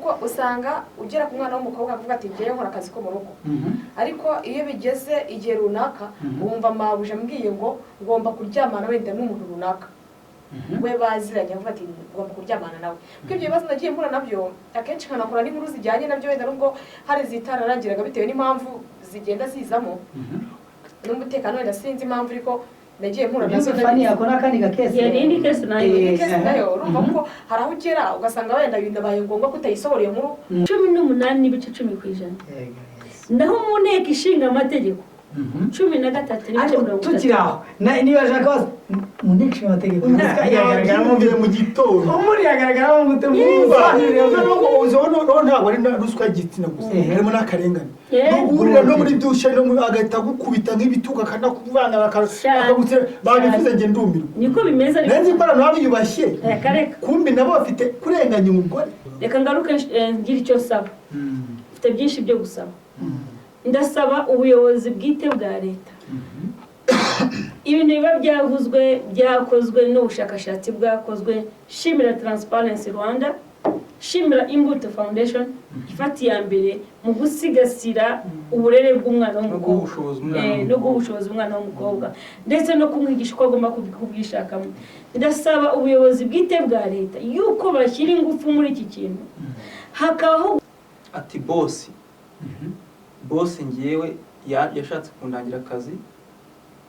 kuko usanga ugera ku mwana w'umukobwa avuga ati ngiye nkora akazi ko mu rugo ariko iyo bigeze igihe runaka wumva mabuje ambwiye ngo ngomba kuryamana wenda n'umuntu runaka we baziranye avuga ati ngomba kuryamana nawe kuko ibyo bibazo nagiye mpura nabyo akenshi kanakora n'inkuru zijyanye nabyo wenda nubwo hari zitararangiraga bitewe n'impamvu zigenda zizamo n'umutekano wenda sinzi impamvu ariko nagiye mpura nazo Fani akona kandi gakese yindi kese nayo urumva ko hari aho ugera ugasanga wenda bindabaye ngombwa ko utayisohoreye nkuru 18 n'ibice 10%. Naho mu nteko ishinga amategeko 13 n'ibice 30. tukiraho niba ashaka mu nteko ishinga amategeko yagaragara mu mbere mu gitondo umuri yagaragara mu gutemuza nubwo uzono ntabwo ari ruswa gitsina gusa harimo n'akarengane n'uburira no muri dushe no agahita gukubita nk'ibituka kana kuvanga bakagutse babivuze nge ndumiro niko bimeze nenzi mbara nabi yubashye kumbi nabo bafite kurenganya umugore reka ngaruke ngira icyo saba mfite byinshi byo gusaba ndasaba ubuyobozi bwite bwa leta ibintu biba byavuzwe byakozwe n'ubushakashatsi bwakozwe shimira Transparency Rwanda shimira Imbuto Foundation ifati ya mbere mu gusigasira uburere bw'umwana w'umukobwa no guhushoza umwana w'umukobwa ndetse no kumwigisha uko agomba kubwishakamo ndasaba ubuyobozi bwite bwa leta yuko bashyira ingufu muri iki kintu hakabaho ati boss ngiyewe yashatse kundangira akazi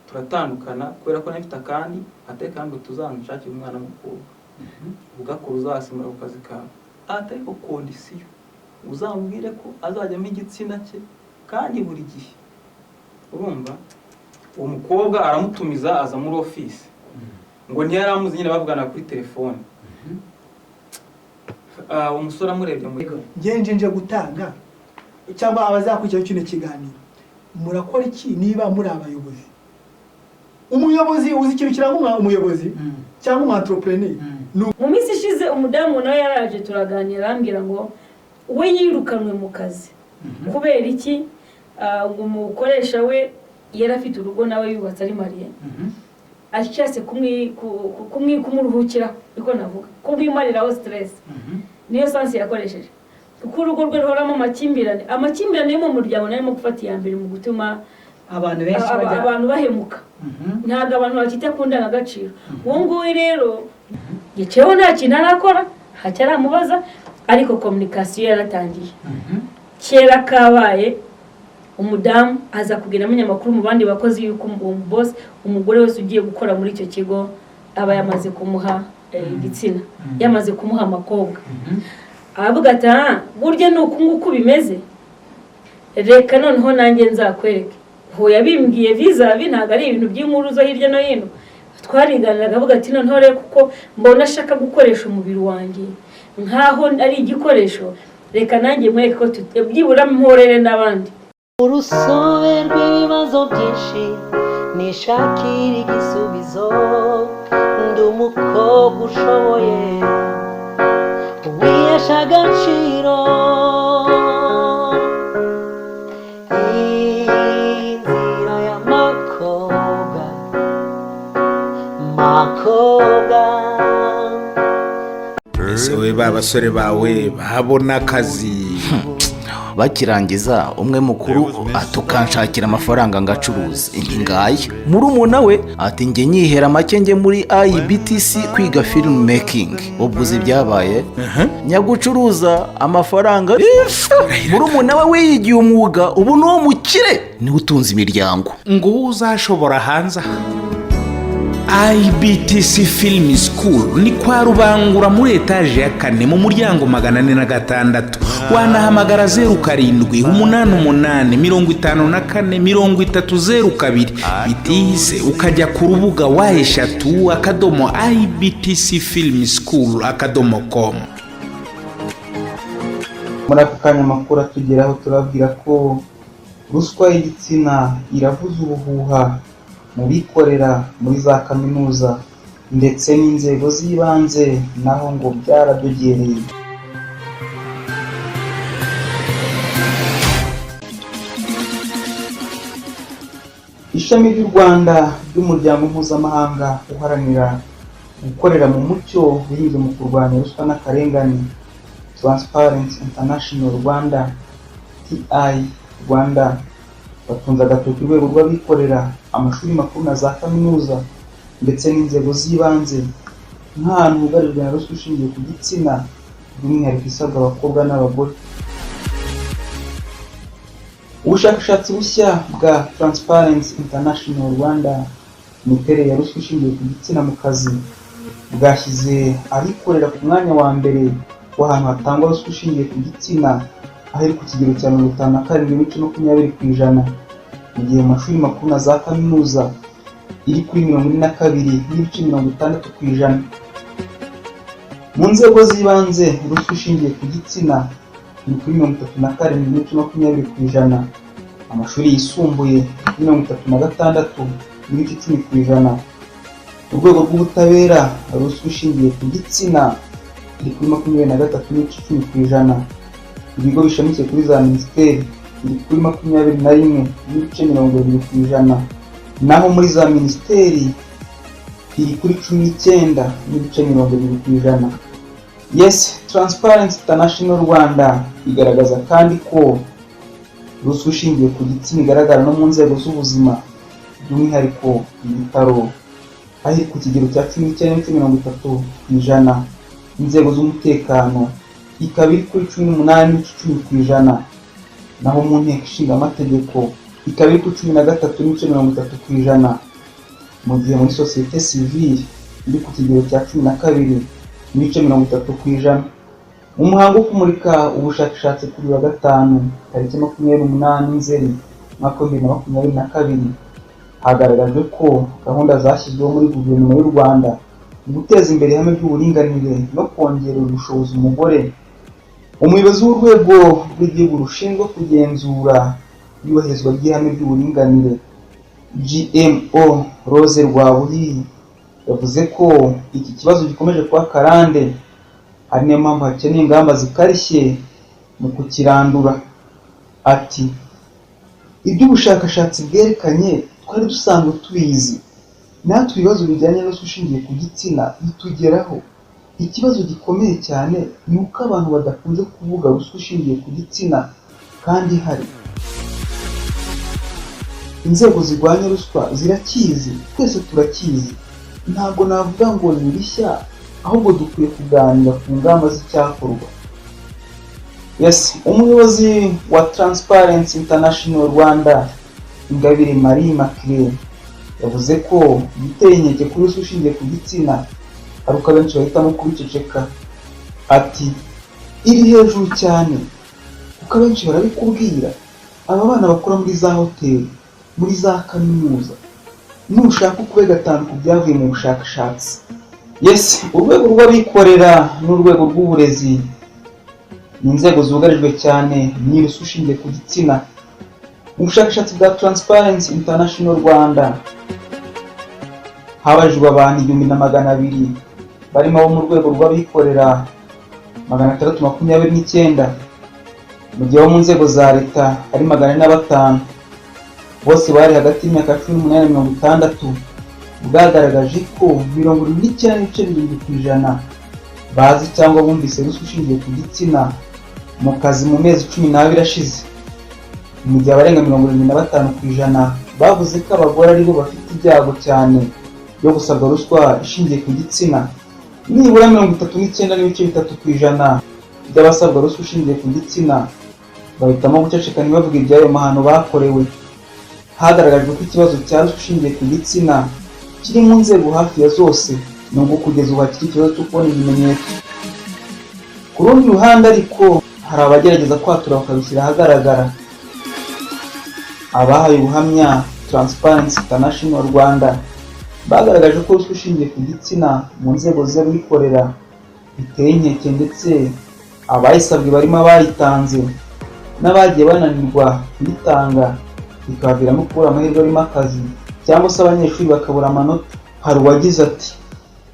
turatandukana kubera ko nafite akandi ateka ngo tuzanshakira umwana w'umukobwa ugakora uzasimura ku kazi kawe ateko kondisiyo uzambwire ko azajyamo igitsina cye kandi buri gihe urumva uwo mukobwa aramutumiza aza muri office ngo ntiyaramuzi nyine bavugana kuri telefone umusore amurebye muri nje gutanga cyangwa abazakurikira kino kiganiro murakora iki niba muri abayobozi umuyobozi uzi ikintu kiranga umuyobozi cyangwa umu entrepreneur mu minsi ishize umudamu nawe yaraje turaganira ambwira ngo we yirukanwe mu kazi kubera iki ngo umukoresha we yarafite urugo nawe yubatse ari mariye ashyase kumuruhukira biko navuga kumwimariraho stress niyo sansi yakoresheje kuko urugo rwe ruhoramo amakimbirane yo mu muryango narimo gufata iya mbere mu gutuma abantu benshi abantu bahemuka ntabwo abantu bakita kundana agaciro uwo nguwo rero yiceho nta kintu arakora hacyaramubaza ariko communication yaratangiye kera kabaye umudamu aza kugira abanyamakuru mu bandi bakozi yuko boss umugore wese ugiye gukora muri icyo kigo aba yamaze kumuha igitsina yamaze kumuha amakobwa avuga ati burya nuko nguko bimeze reka noneho nanjye nzakwereke ho yabimbwiye visa ntago ari ibintu by'inkuru zo hirya no hino twariganiraga avuga ati noneho reka kuko mbona ashaka gukoresha umubiri wanjye nkaho ari igikoresho reka nanjye mwereke ko byibura mporere n'abandi urusobe rw'ibibazo byinshi nishakira igisubizo ndi umukobwa ushoboye wihesha agaciro inzira ya makobwa ese we babasore bawe babona akazi bakirangiza umwe mukuru atukanshakira amafaranga ngacuruza ingaya murumuna we ati nge nyihera make nge muri IBTC kwiga film making ubuzi byabaye nyagucuruza amafaranga murumuna we wiyigiye umwuga ubu no mukire ni utunze imiryango ngo uzashobora hanze IBTC Film School ni kwa Rubangura muri etaje ya 4 mu muryango 406 wanahamagara 0788543002 bitize ukajya ku rubuga wa eshatu akadomo ibtcfilmschool.com. muri aka kanya makuru tugeraho turabwira ko ruswa y'igitsina iravuza ubuhuha mu bikorera muri za kaminuza ndetse n'inzego z'ibanze naho ngo byaradogereye. ishami ry'u Rwanda ry'umuryango mpuzamahanga uharanira gukorera mu mucyo binyuze mu kurwanya ruswa n'akarengane Transparency International Rwanda TI Rwanda batunze agatoki urwego rw'abikorera, amashuri makuru na za kaminuza ndetse n'inzego z'ibanze nk'ahantu hugarijwe na ruswa ishingiye ku gitsina, by'umwihariko isabwa abakobwa n'abagore. Ubushakashatsi bushya bwa Transparency International Rwanda imiterere ya ruswa ishingiye ku gitsina mu kazi bwashyize abikorera ku mwanya wa mbere w'ahantu hatangwa ruswa ishingiye ku gitsina, ahari ku kigero cya 57.20%, mu gihe mu mashuri makuru na za kaminuza iri kuri 42.60%. Mu nzego z'ibanze ruswa ishingiye ku gitsina ni kuri 37.20%, amashuri yisumbuye 36.10%. Urwego rw'ubutabera ruswa ishingiye ku gitsina iri kuri 23.10%. Ibigo bishamikiye kuri za minisiteri iri kuri 21.20%, naho muri za minisiteri iri kuri 19.20%. Yes, Transparency International Rwanda igaragaza kandi ko ruswa ishingiye ku gitsina igaragara no mu nzego z'ubuzima, by'umwihariko ibitaro, aho ku kigero cya 19.30%, inzego z'umutekano ikaba iri kuri 18.10%, naho mu nteko ishinga amategeko ikaba iri kuri 13.30%, mu gihe muri sosiyete sivile iri ku kigero cya 12.30%. Mu muhango wo kumurika ubushakashatsi kuri wa gatanu tariki 28 Nzeri 2022 hagaragajwe ko gahunda zashyizweho muri guverinoma y'u Rwanda mu guteza imbere ihame ry'uburinganire no kongerera ubushobozi umugore. Umuyobozi w'urwego rw'igihugu rushinzwe kugenzura iyubahirizwa ry'ihame ry'uburinganire GMO Rose Rwabuhi yavuze ko iki kibazo gikomeje kuba karande, ari niyo mpamvu hakeneye ingamba zikarishye mu kukirandura. Ati iby'ubushakashatsi bwerekanye twari dusanzwe tubizi, natwe ibibazo bijyanye no gushingiye ku gitsina bitugeraho. Ikibazo gikomeye cyane ni uko abantu badakunze kuvuga ruswa ishingiye ku gitsina kandi hari inzego zirwanya ruswa zirakizi, twese turakizi, ntabwo navuga ngo ni bishya, ahubwo dukwiye kuganira ku ngamba z'icyakorwa. Yes, umuyobozi wa Transparency International Rwanda Ingabire Marie Maclear yavuze ko giteye inkeke kuri ruswa ishingiye ku gitsina ari uko abenshi bahitamo kubiceceka. Ati iri hejuru cyane kuko abenshi barabikubwira, aba bana bakora muri za hoteli, muri za kaminuza, nushaka ukube gatanu ku byavuye mu bushakashatsi. Yes, urwego rw'abikorera n'urwego rw'uburezi ni inzego zugarijwe cyane ni ruswa ishingiye ku gitsina. Mu bushakashatsi bwa Transparency International Rwanda habajijwe abantu 1,200 barimo abo mu rwego rw'abikorera 629, mu gihe abo mu nzego za leta ari 405, bose bari hagati y'imyaka 18 na 60. Bwagaragaje ko 79.7% bazi cyangwa bumvise ruswa ishingiye ku gitsina mu kazi mu mezi 12 ashize, mu gihe abarenga 75% bavuze ko abagore aribo bafite ibyago cyane byo gusabwa ruswa ishingiye ku gitsina. Nibura 39.3% by'abasabwa ruswa ishingiye ku gitsina bahitamo guceceka ntibavuge iby'ayo mahano bakorewe. Hagaragajwe ko ikibazo cya ruswa ishingiye ku gitsina kiri mu nzego hafi ya zose, nubwo kugeza ubu hakiri ikibazo cyo kubona ibimenyetso. Ku rundi ruhande ariko hari abagerageza kwatura bakabishyira ahagaragara. Abahaye ubuhamya Transparency International Rwanda bagaragaje ko ruswa ishingiye ku gitsina mu nzego z'abikorera biteye inkeke, ndetse abayisabwe barimo abayitanze n'abagiye bananirwa kuyitanga bikabaviramo kubura amahirwe arimo akazi, cyangwa se abanyeshuri bakabura amanota. Hari uwagize ati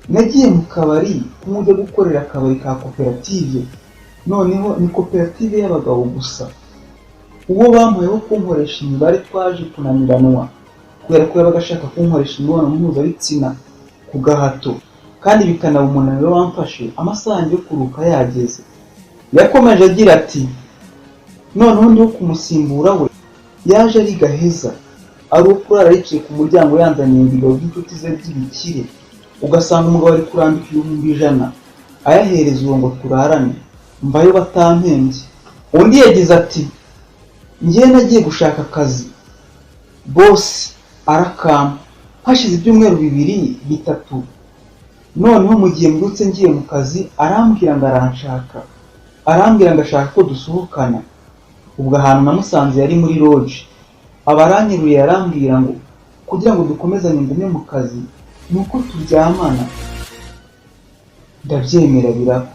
nagiye mu kabari kumujya gukorera akabari ka koperative, noneho ni koperative y'abagabo gusa, uwo bamuyeho kunkoresha imibare twaje kunaniranwa kubera ko yabaga ashaka kunkoresha imibonano mpuzabitsina ku gahato, kandi bikanaba umunaniro wamfashe amasaha yo kuruka yageze. yakomeje agira ati noneho ndiho kumusimbura we yaje ari gaheza ari ukurara yicaye ku muryango yanzaniye ibiro by'inshuti ze by'ibikire ugasanga umugabo ari kurambika 100,000 ayahereza uwo ngo turarane mbayo batampembye. Undi yagize ati njye nagiye gushaka akazi boss arakama hashize ibyumweru 2-3 noneho mu gihe mbyutse ngiye mu kazi arambwira ngo aranshaka arambwira ngo ashaka ko dusohokana. Ubwo ahantu namusanze yari muri lodge abaranyiruriye arambwira ngo kugira ngo dukomezanye ngume mu kazi nuko turyamana. Ndabyemera biraba.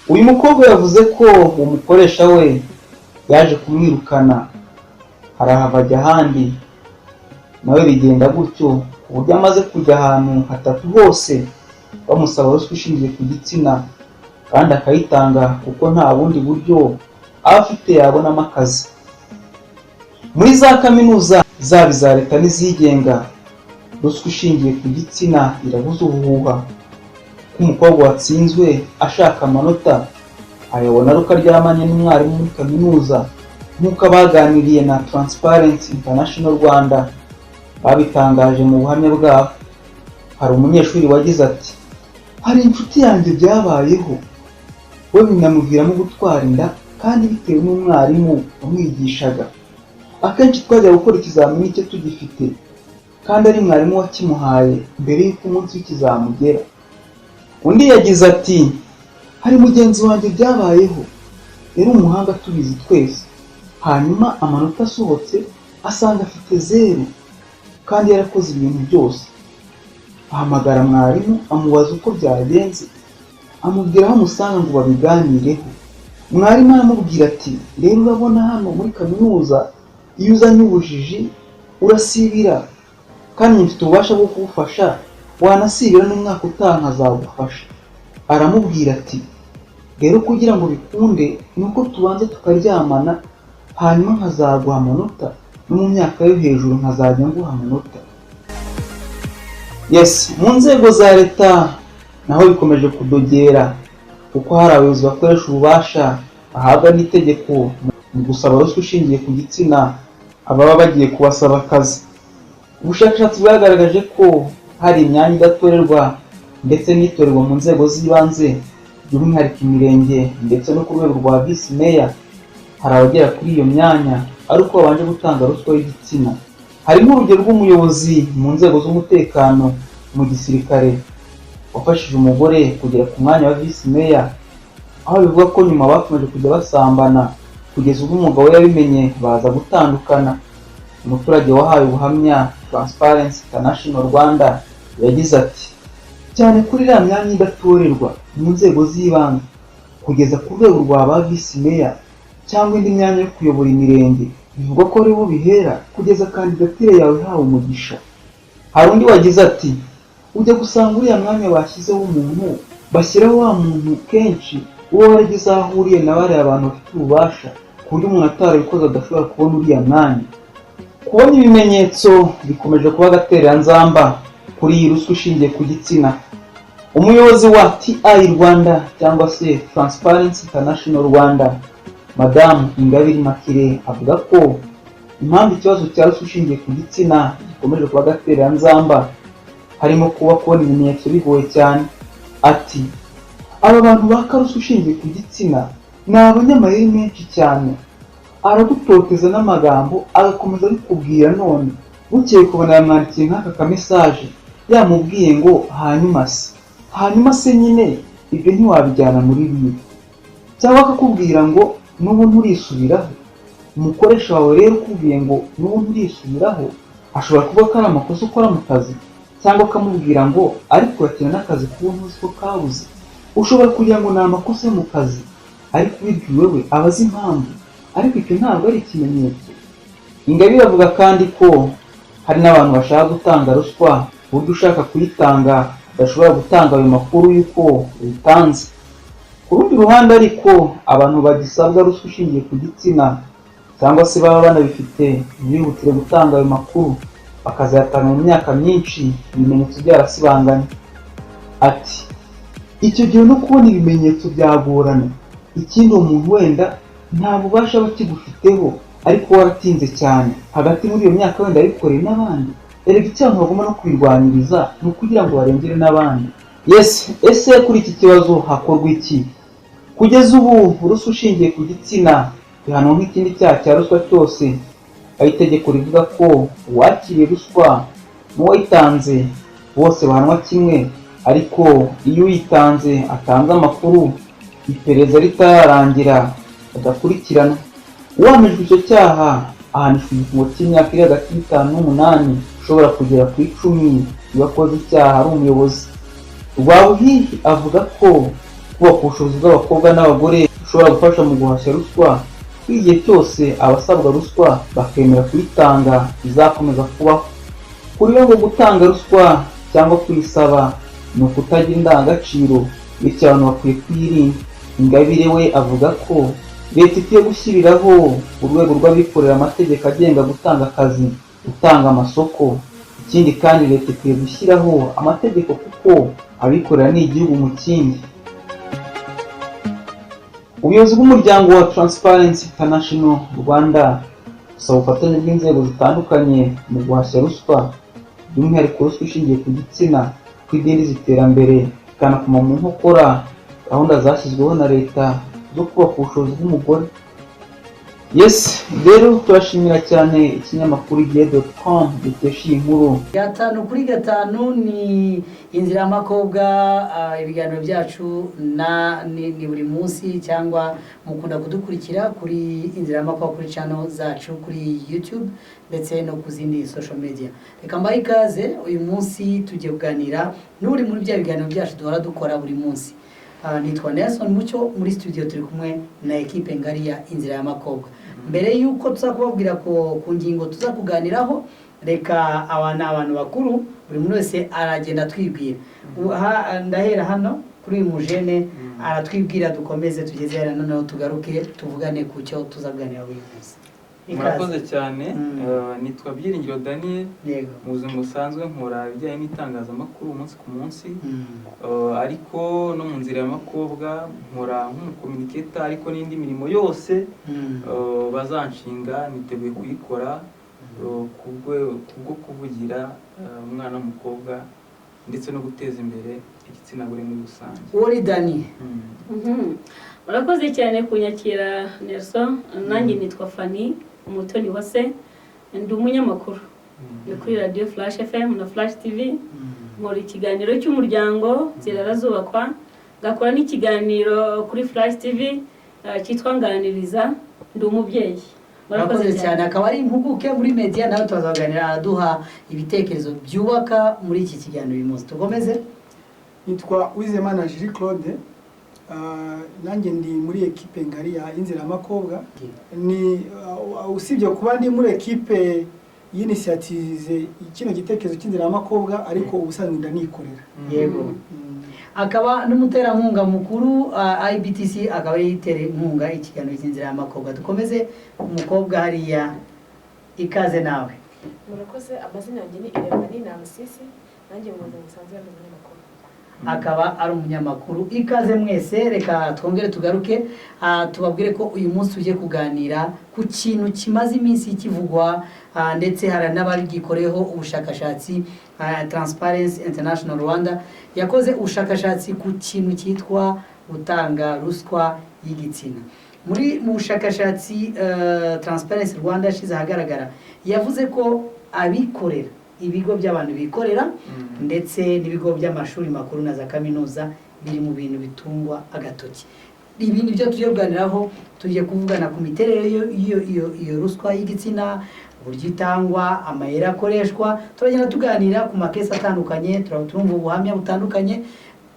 Uyu mukobwa yavuze ko umukoresha we yaje kumwirukana harahava ajya ahandi nawe bigenda gutyo ku buryo amaze kujya ahantu 3 hose bamusaba ruswa ishingiye ku gitsina kandi akayitanga kuko nta bundi buryo aba afite yabonamo akazi. Muri za kaminuza zaba iza leta n'izigenga ruswa ishingiye ku gitsina iravuza ubuhuha ko umukobwa watsinzwe ashaka amanota ayabona ruka ryamanye n'umwarimu muri kaminuza nk'uko abaganiriye na Transparency International Rwanda babitangaje mu buhamya bwabo. Hari umunyeshuri wagize ati hari inshuti yanjye byabayeho we binamuviramo gutwara inda kandi bitewe n'umwarimu wamwigishaga. Akenshi twajya gukora ikizamini cye tugifite kandi ari mwarimu wakimuhaye mbere y'uko umunsi w'ikizamugera. Undi yagize ati hari mugenzi wanjye byabayeho yari umuhanga tubizi twese hanyuma amanota asohotse asanga afite 0 kandi yarakoze ibintu byose. Ahamagara mwarimu amubaza uko byagenze amubwira aho amusanga ngo babiganireho. Mwarimu aramubwira ati rero urabona hano muri kaminuza iyo uzanye ubujiji urasibira kandi mfite ububasha bwo kugufasha wanasibira n'umwaka utaha nkazagufasha. Aramubwira ati rero kugira ngo bikunde nuko tubanza tukaryamana hanyuma nkazaguha amanota no mu myaka yo hejuru nkazajya nguha amanota. Yes, mu nzego za leta naho bikomeje kudogera kuko hari abayobozi bakoresha ububasha bahabwa n'itegeko mu gusaba ruswa ishingiye ku gitsina ababa bagiye kubasaba akazi. Ubushakashatsi bwagaragaje ko hari imyanya idatorerwa ndetse n'itorerwa mu nzego z'ibanze by'umwihariko imirenge ndetse no ku rwego rwa vice mayor. Hari abagera kuri iyo myanya ariko babanje gutanga ruswa y'igitsina. Harimo urugero rw'umuyobozi mu nzego z'umutekano mu gisirikare wafashije umugore kugera ku mwanya wa vice mayor aho bivuga ko nyuma bakomeje kujya basambana kugeza ubwo umugabo yabimenye baza gutandukana. Umuturage wahaye ubuhamya Transparency International Rwanda yagize ati cyane kuri iriya myanya idatorerwa mu nzego z'ibanze kugeza ku rwego rwa ba vice mayor cyangwa indi myanya yo kuyobora imirenge bivuga ko ariho bihera kugeza kandidatire yawe hawe umugisha. Hari undi wagize ati ujya gusanga uriya mwanya bashyizeho umuntu bashyiraho wa muntu kenshi uwo waragize aho ahuriye na bariya abantu bafite ububasha ku buryo umuntu atarabikoze adashobora kubona uriya mwanya. Kubona ibimenyetso bikomeje kuba agatereranzamba kuri iyi ruswa ishingiye ku gitsina. Umuyobozi wa TI Rwanda cyangwa se Transparency International Rwanda Madamu Ingabire avuga ko impamvu ikibazo cya ruswa ishingiye ku gitsina gikomeje kuba agatereranzamba harimo kuba kubona ibimenyetso bigoye cyane. Ati aba bantu baka ruswa ishingiye ku gitsina ni abanyamayeri menshi cyane aragutoteza n'amagambo agakomeza bikubwira none bukeye kubona yamwandikiye nk'aka kamesaje yamubwiye ngo hanyuma se nyine ibyo ntiwabijyana muri bibi cyangwa akakubwira ngo n'ubu nturisubiraho. Umukoresha wawe rero ukubwiye ngo n'ubu nturisubiraho ashobora kuba ko ari amakosa ukora mu kazi cyangwa akamubwira ngo ariko urakina n'akazi kuba ntuzi ko kabuze. Ushobora kugira ngo ni amakosa yo mu kazi ariko ubibwiwe we aba azi impamvu ariko icyo ntabwo ari ikimenyetso. Ingabire avuga kandi ko hari n'abantu bashaka gutanga ruswa ku buryo ushaka kuyitanga adashobora gutanga ayo makuru y'uko uyitanze. Ku rundi ruhande ariko abantu bagisabwa ruswa ishingiye ku gitsina cyangwa se baba banabifite ntibihutire gutanga ayo makuru bakazayatanga mu myaka myinshi ibimenyetso byarasibanganye. Ati icyo gihe no kubona ibimenyetso byagorana. Ikindi uwo muntu wenda nta bubasha bakigufiteho ariko waratinze cyane hagati muri iyo myaka wenda yabikoreye n'abandi. Erega icyo abantu bagomba no kwirwaniriza ni ukugira ngo barengere n'abandi. Ese kuri iki kibazo hakorwa iki? Kugeza ubu ruswa ushingiye ku gitsina bihanwa nk'ikindi cyaha cya ruswa cyose, aho itegeko rivuga ko uwakiriye ruswa n'uwayitanze bose bahanwa kimwe, ariko iyo uyitanze atanze amakuru iperereza ritararangira adakurikirana, uwamejwe icyo cyaha ahanishwa igifungo cy'imyaka iri hagati y'5 n'8 ushobora kugera ku 10 iyo akoze icyaha ari umuyobozi. Rwabuhihi avuga ko kubaka ubushobozi bw'abakobwa n'abagore ushobora gufasha mu guhashya ruswa, igihe cyose abasabwa ruswa bakemera kuyitanga izakomeza kubaho. Kuri yo ngo gutanga ruswa cyangwa kuyisaba ni ukutagira indangagaciro, bityo abantu bakwiye kwirinda. Ingabire we avuga ko leta ikwiye gushyiriraho urwego rw'abikorera amategeko agenga gutanga akazi, gutanga amasoko. Ikindi kandi leta ikwiye gushyiraho amategeko kuko abikorera ni igihugu mu kindi. Ubuyobozi bw'umuryango wa Transparency International Rwanda busaba ubufatanye bw'inzego zitandukanye mu guhashya ruswa, by'umwihariko ruswa ishingiye ku gitsina, kw'idindiza iterambere ikanakoma mu nkokora gahunda zashyizweho na leta zo kubaka ubushobozi bw'umugore. Rero turashimira cyane ikinyamakuru igihe.com dukesha iyi nkuru. 5 ni inzira y'amakobwa. Ibiganiro byacu ni buri munsi, cyangwa mukunda kudukurikira kuri inzira y'amakobwa kuri channel zacu kuri YouTube ndetse no ku zindi social media. Reka mbaye ikaze. Uyu munsi tugiye kuganira n'uri muri bya biganiro byacu duhora dukora buri munsi. Nitwa Nelson Mucyo, muri studio turi kumwe na ekipe ngari ya inzira y'amakobwa. Mbere yuko tuzakubabwira ko ku ngingo tuzakuganiraho, reka abantu bakuru buri muntu wese aragenda twibwira. Ndahera hano kuri uyu mujene aratwibwira, dukomeze tugeze hano noneho tugaruke tuvugane ku cyo tuzaganira buri munsi. Murakoze cyane. Nitwa Byiringiro Daniel. Yego. Mu buzima busanzwe nkora ibijyanye n'itangazamakuru umunsi ku munsi, ariko no mu nzira y'amakobwa nkora nk'umukomuniketa, ariko n'indi mirimo yose bazanshinga niteguye kuyikora kubwo kuvugira umwana w'umukobwa ndetse no guteza imbere igitsina gore muri rusange. Uri Dani. Murakoze cyane kunyakira Nelson. Nanjye nitwa Fanny Umutoni Wase, ndi umunyamakuru kuri Radio Flash FM na Flash TV. Nkora ikiganiro cy'umuryango zirabazubakwa, gakora n'ikiganiro kuri Flash TV cyitwa Nganiriza, ndi umubyeyi. Murakoze cyane. Akaba ari impuguke muri media, nawe tuzaganira aduha ibitekerezo byubaka muri iki kiganiro uyu munsi. Tugomeze. Nitwa Uwizeyimana Jules Claude. Nanjye ndi muri ekipe ngari ya inzira y'amakobwa. Ni usibye kuba ndi muri ekipe y'initiative kino gitekerezo cy'inzira y'amakobwa, ariko ubusanzwe ndanikorera. Yego. Akaba n'umuterankunga mukuru IBTC, akaba yitera inkunga ikiganiro cy'inzira y'amakobwa. Dukomeze. Umukobwa hariya, ikaze nawe. Murakoze. Amazina yanjye ni Iravuza na Musisi, nanjye mu buzima busanzwe ndi umunyamakuru. Akaba ari umunyamakuru. Ikaze mwese. Reka twongere tugaruke tubabwire ko uyu munsi tujye kuganira ku kintu kimaze iminsi kivugwa, ndetse hari n'abagikoreho ubushakashatsi. Transparency International Rwanda yakoze ubushakashatsi ku kintu cyitwa gutanga ruswa y'igitsina. Mu bushakashatsi Transparency Rwanda yashyize ahagaragara, yavuze ko abikorera, ibigo by'abantu bikorera ndetse n'ibigo by'amashuri makuru na za kaminuza biri mu bintu bitungwa agatoki. Ibindi byo tujye kuganiraho, tugiye kuvugana ku miterere iyo ruswa y'igitsina, uburyo itangwa, amayeri akoreshwa. Turagenda tuganira ku makesi atandukanye, turumva ubuhamya butandukanye.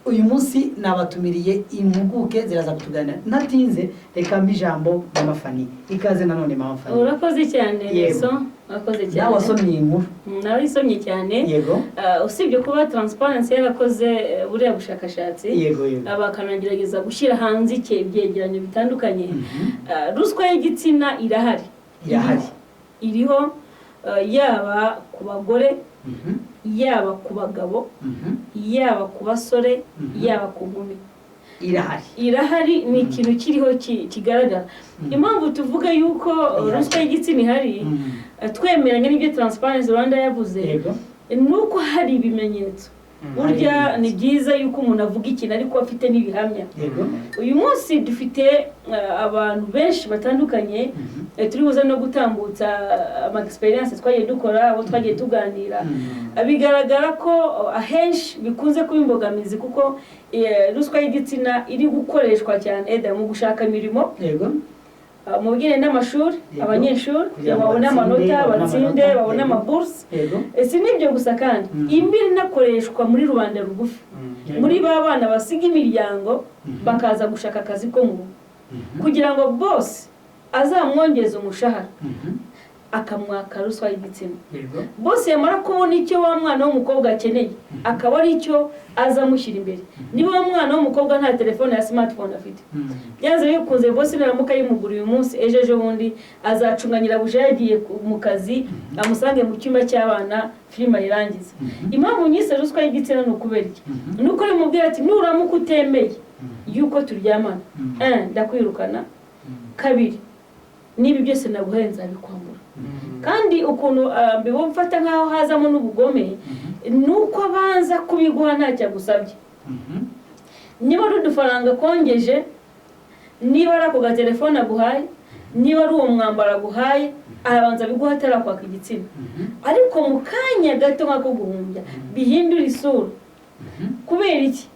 Uyu munsi nabatumiriye impuguke ziraza kutuganira. Natinze, reka mbijambo Mama Fanny. Ikaze nanone Mama Fanny. Urakoze cyane Nelson. Urakoze cyane. Nawe wasomye inkuru. Nawe isomye cyane. Yego. Usibye kuba Transparency yarakoze buriya bushakashatsi, Yego. abakanagerageza gushyira hanze ibyegeranyo bitandukanye. Ruswa y'igitsina irahari. Irahari. Iriho yaba ku bagore yaba ku bagabo yaba ku basore yaba ku nkumi irahari ni ikintu kiriho kigaragara impamvu tuvuga yuko ruswa y'igitsina ihari twemeranya n'ibyo Transparency Rwanda yavuze nuko hari ibimenyetso burya ni byiza yuko umuntu avuga ikintu ariko afite n'ibihamya uyu munsi dufite abantu benshi batandukanye turi buze no gutambutsa ama experience twagiye dukora abo twagiye tuganira bigaragara ko ahenshi bikunze kuba imbogamizi kuko ruswa y'igitsina iri gukoreshwa cyane mu gushaka imirimo mu bugene n'amashuri abanyeshuri babona amanota batsinde babona amaburse si nibyo gusa kandi imbiri nakoreshwa muri rubanda rugufi muri ba bana basiga imiryango bakaza gushaka akazi ko mu kugira ngo bose azamwongeza umushahara akamwaka ruswa y'igitsina bose yamara kubona icyo wa mwana w'umukobwa akeneye akaba ari icyo azamushyira imbere niba wa mwana w'umukobwa nta telefone ya smartphone afite byanze bikunze bose naramuka yimugura uyu munsi ejo bundi azacunganyira buje yagiye mu kazi amusange mu cyumba cy'abana filime irangiza impamvu nyise ruswa y'igitsina no kubera iki nuko rimubwira ati nuramuka utemeye yuko turyamana ndakwirukana kabiri nibi byose naguhenza bikwambura kandi ukuntu bimufata nkaho hazamo n'ubugome nuko abanza kubiguha ntacyo agusabye niba ari udufaranga kongeje niba ari ako gatelefone aguhaye niba ari uwo mwambaro aguhaye arabanza biguha atarakwaka igitsina ariko mu kanya gato nk'ako guhumbya bihindura isura kubera iki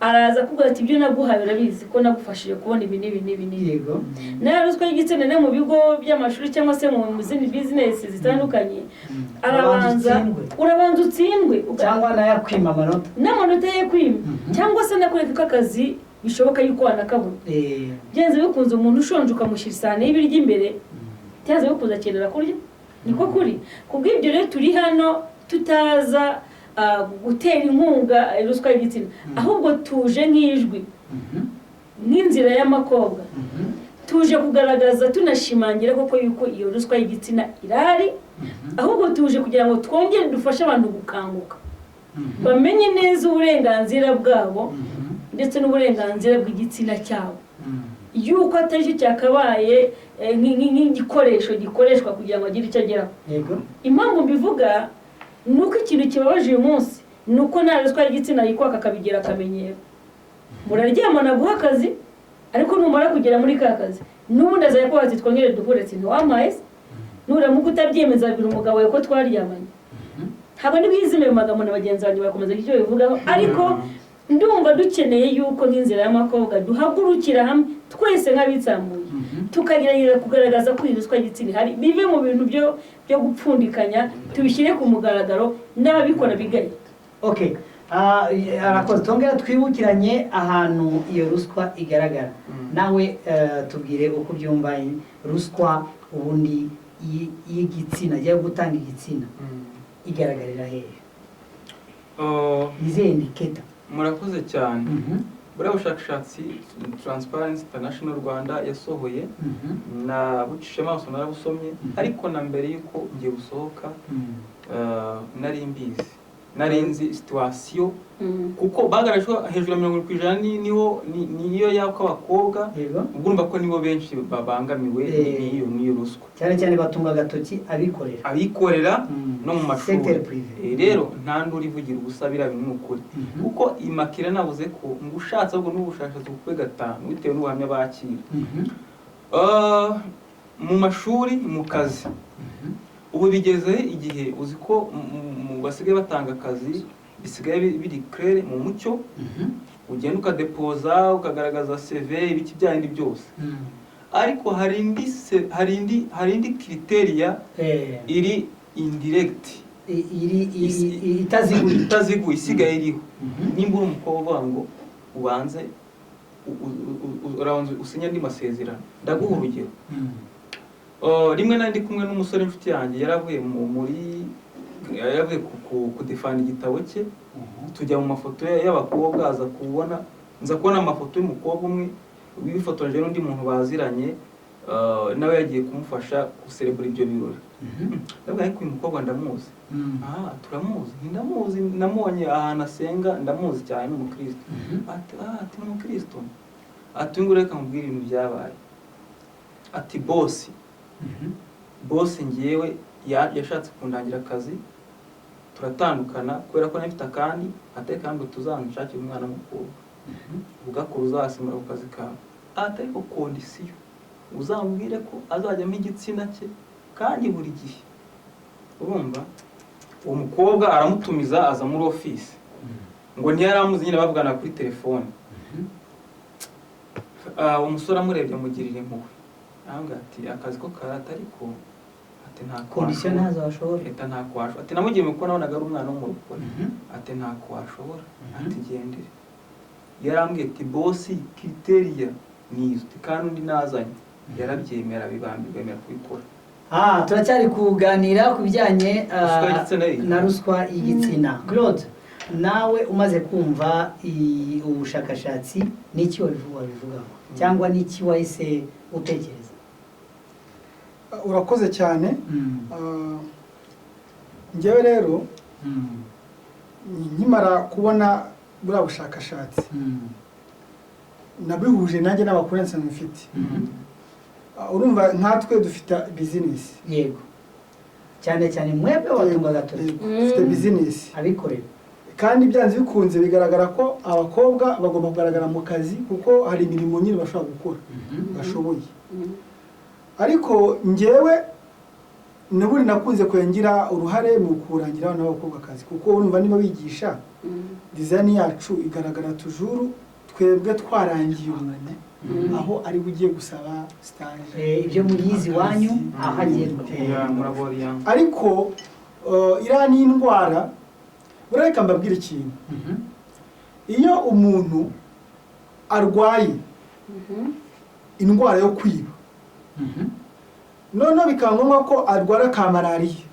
araza kuvuga ati ibyo naguhaye urabizi ko nagufashije kubona ibi n'ibi yego nayo ruswa y'igitsina no mu bigo by'amashuri cyangwa se mu zindi business zitandukanye urabanza utsindwe cyangwa nayakwima amanota n'amanota ye kwima cyangwa se nakureka ko akazi bishoboka yuko wanakabona byenze bikunze umuntu ushonje ukamushyira isahani y'ibiryo imbere byanze bikunze akenera kurya niko kuri kubw'ibyo rero turi hano tutaza gutera inkunga ruswa y'igitsina ahubwo tuje nk'ijwi nk'inzira y'amakobwa tuje kugaragaza tunashimangira koko yuko iyo ruswa y'igitsina irari ahubwo tuje kugira ngo twongere dufashe abantu gukanguka bamenye neza uburenganzira bwabo ndetse n'uburenganzira bw'igitsina cyabo yuko atari cyo cyakabaye nk'igikoresho gikoreshwa kugira ngo agire icyo ageraho impamvu mbivuga nuko ikintu kibabaje uyu munsi nuko nta ruswa y'igitsina yikwaka akabigira akamenyero muraryamana guha akazi ariko numara kugera muri ka kazi n'ubundi azaye ko ati twongere duhure ntiwamaye nuramuka utabyemeza bira umugabo we ko twaryamanye haba n'ibizime mu magambo na bagenzi banjye bakomeza icyo bivugaho ariko ndumva dukeneye yuko nk'inzira y'amakobwa duhagurukira hamwe twese nk'abitsamuye tukagerageza kugaragaza ko ruswa y'igitsina hari bive mu bintu byo gupfundikanya tubishyire ku mugaragaro n'ababikora bigaye arakoze tongera twibukiranye ahantu iyo ruswa igaragara nawe tubwire uko byumva ruswa ubundi y'igitsina yo gutanga igitsina igaragarira hehe izihe indiketa murakoze cyane buriya bushakashatsi Transparency International Rwanda yasohoye na bucishe amaso narabusomye ariko na mbere yuko ngiye busohoka nari mbizi nari nzi situation kuko bagaragaje hejuru ya 70% niyo yako abakobwa ugurumva ko nibo benshi babangamiwe n'iyo ruswa cyane cyane batunga agatoki abikorera no mu mashuri rero nta nduri vugira ubusabira bintu n'ukuri kuko imakira navuze ko ngushatse ahubwo n'ubushakashatsi bukwe gatanu bitewe n'ubuhamya bakira mu mashuri mu kazi ubu bigeze igihe uzi ko basigaye batanga akazi bisigaye biri clair mu mucyo ugenda ukadepoza ukagaragaza CV ibiki byandi byose ariko hari indi criteria iri indirect itaziguye isigaye iriho nimba uri umukobwa ngo ubanze usinya andi masezerano ndaguha urugero rimwe nandi kumwe n'umusore inshuti yanjye yaravuye kudefana igitabo cye tujya mu mafoto y'abakobwa nza kubona amafoto y'umukobwa umwe wifotoje n'undi muntu baziranye nawe yagiye kumufasha guserebura ibyo birori. Ndavuga ariko uyu mukobwa ndamuzi. Turamuzi, ndamuzi, namubonye ahantu asenga, ndamuzi cyane n'umukristo. Ati n'umukristo. Ati ngo reka mubwire ibintu byabaye. Ati boss ngiyewe yashatse kundangira akazi, turatandukana kubera ko nafite akandi, ateka ngo tuzanshakire umwana mukuru. Ugakora uzasimura ku kazi kawe. Ariko kondisiyo uzambwire ko azajyamo igitsina cye kandi buri gihe. Urumva uwo mukobwa aramutumiza aza muri office ngo ntiyaramuzi nyine bavugana kuri telefone. Umusore amurebye amugirira impuhwe, arambwira ati akazi ko karata ariko ati nta condition nazo washobora. Nta kwasho. Ati namugiye muko nabonaga ari umwana w'umurokore. Ati nta kwashobora. Ati gendere. Yarambwiye ati boss criteria nizo kandi undi nazanye. Yarabyemera bibambirwemera kubikora. Turacyari kuganira ku bijyanye na ruswa y'igitsina. Claude, nawe umaze kumva ubushakashatsi n'iki wabivugaho cyangwa n'iki wahise utekereza? Urakoze cyane. Njyewe rero nkimara kubona buriya bushakashatsi nabihuje nanjye n'abakuru nsanzwe mfite. Urumva nkatwe dufite business. Yego. Cyane mwebwe batunga gatoki. Dufite business abikorera. Kandi byanze bikunze bigaragara ko abakobwa bagomba kugaragara mu kazi kuko hari imirimo nyine bashobora gukora bashoboye. Ariko njyewe naburi nakunze kwengira uruhare mu kurangira n'abakobwa akazi kuko urumva niba bigisha design yacu igaragara tujuru twebwe twarangiye umuntu aho ari bugiye gusaba stage ibyo murizi wanyu aho agiye gutera muraboriya. Ariko iriya ni indwara ureka mbabwira ikintu. Iyo umuntu arwaye indwara yo kwiba noneho bikaba ngombwa ko arwara ka malariya,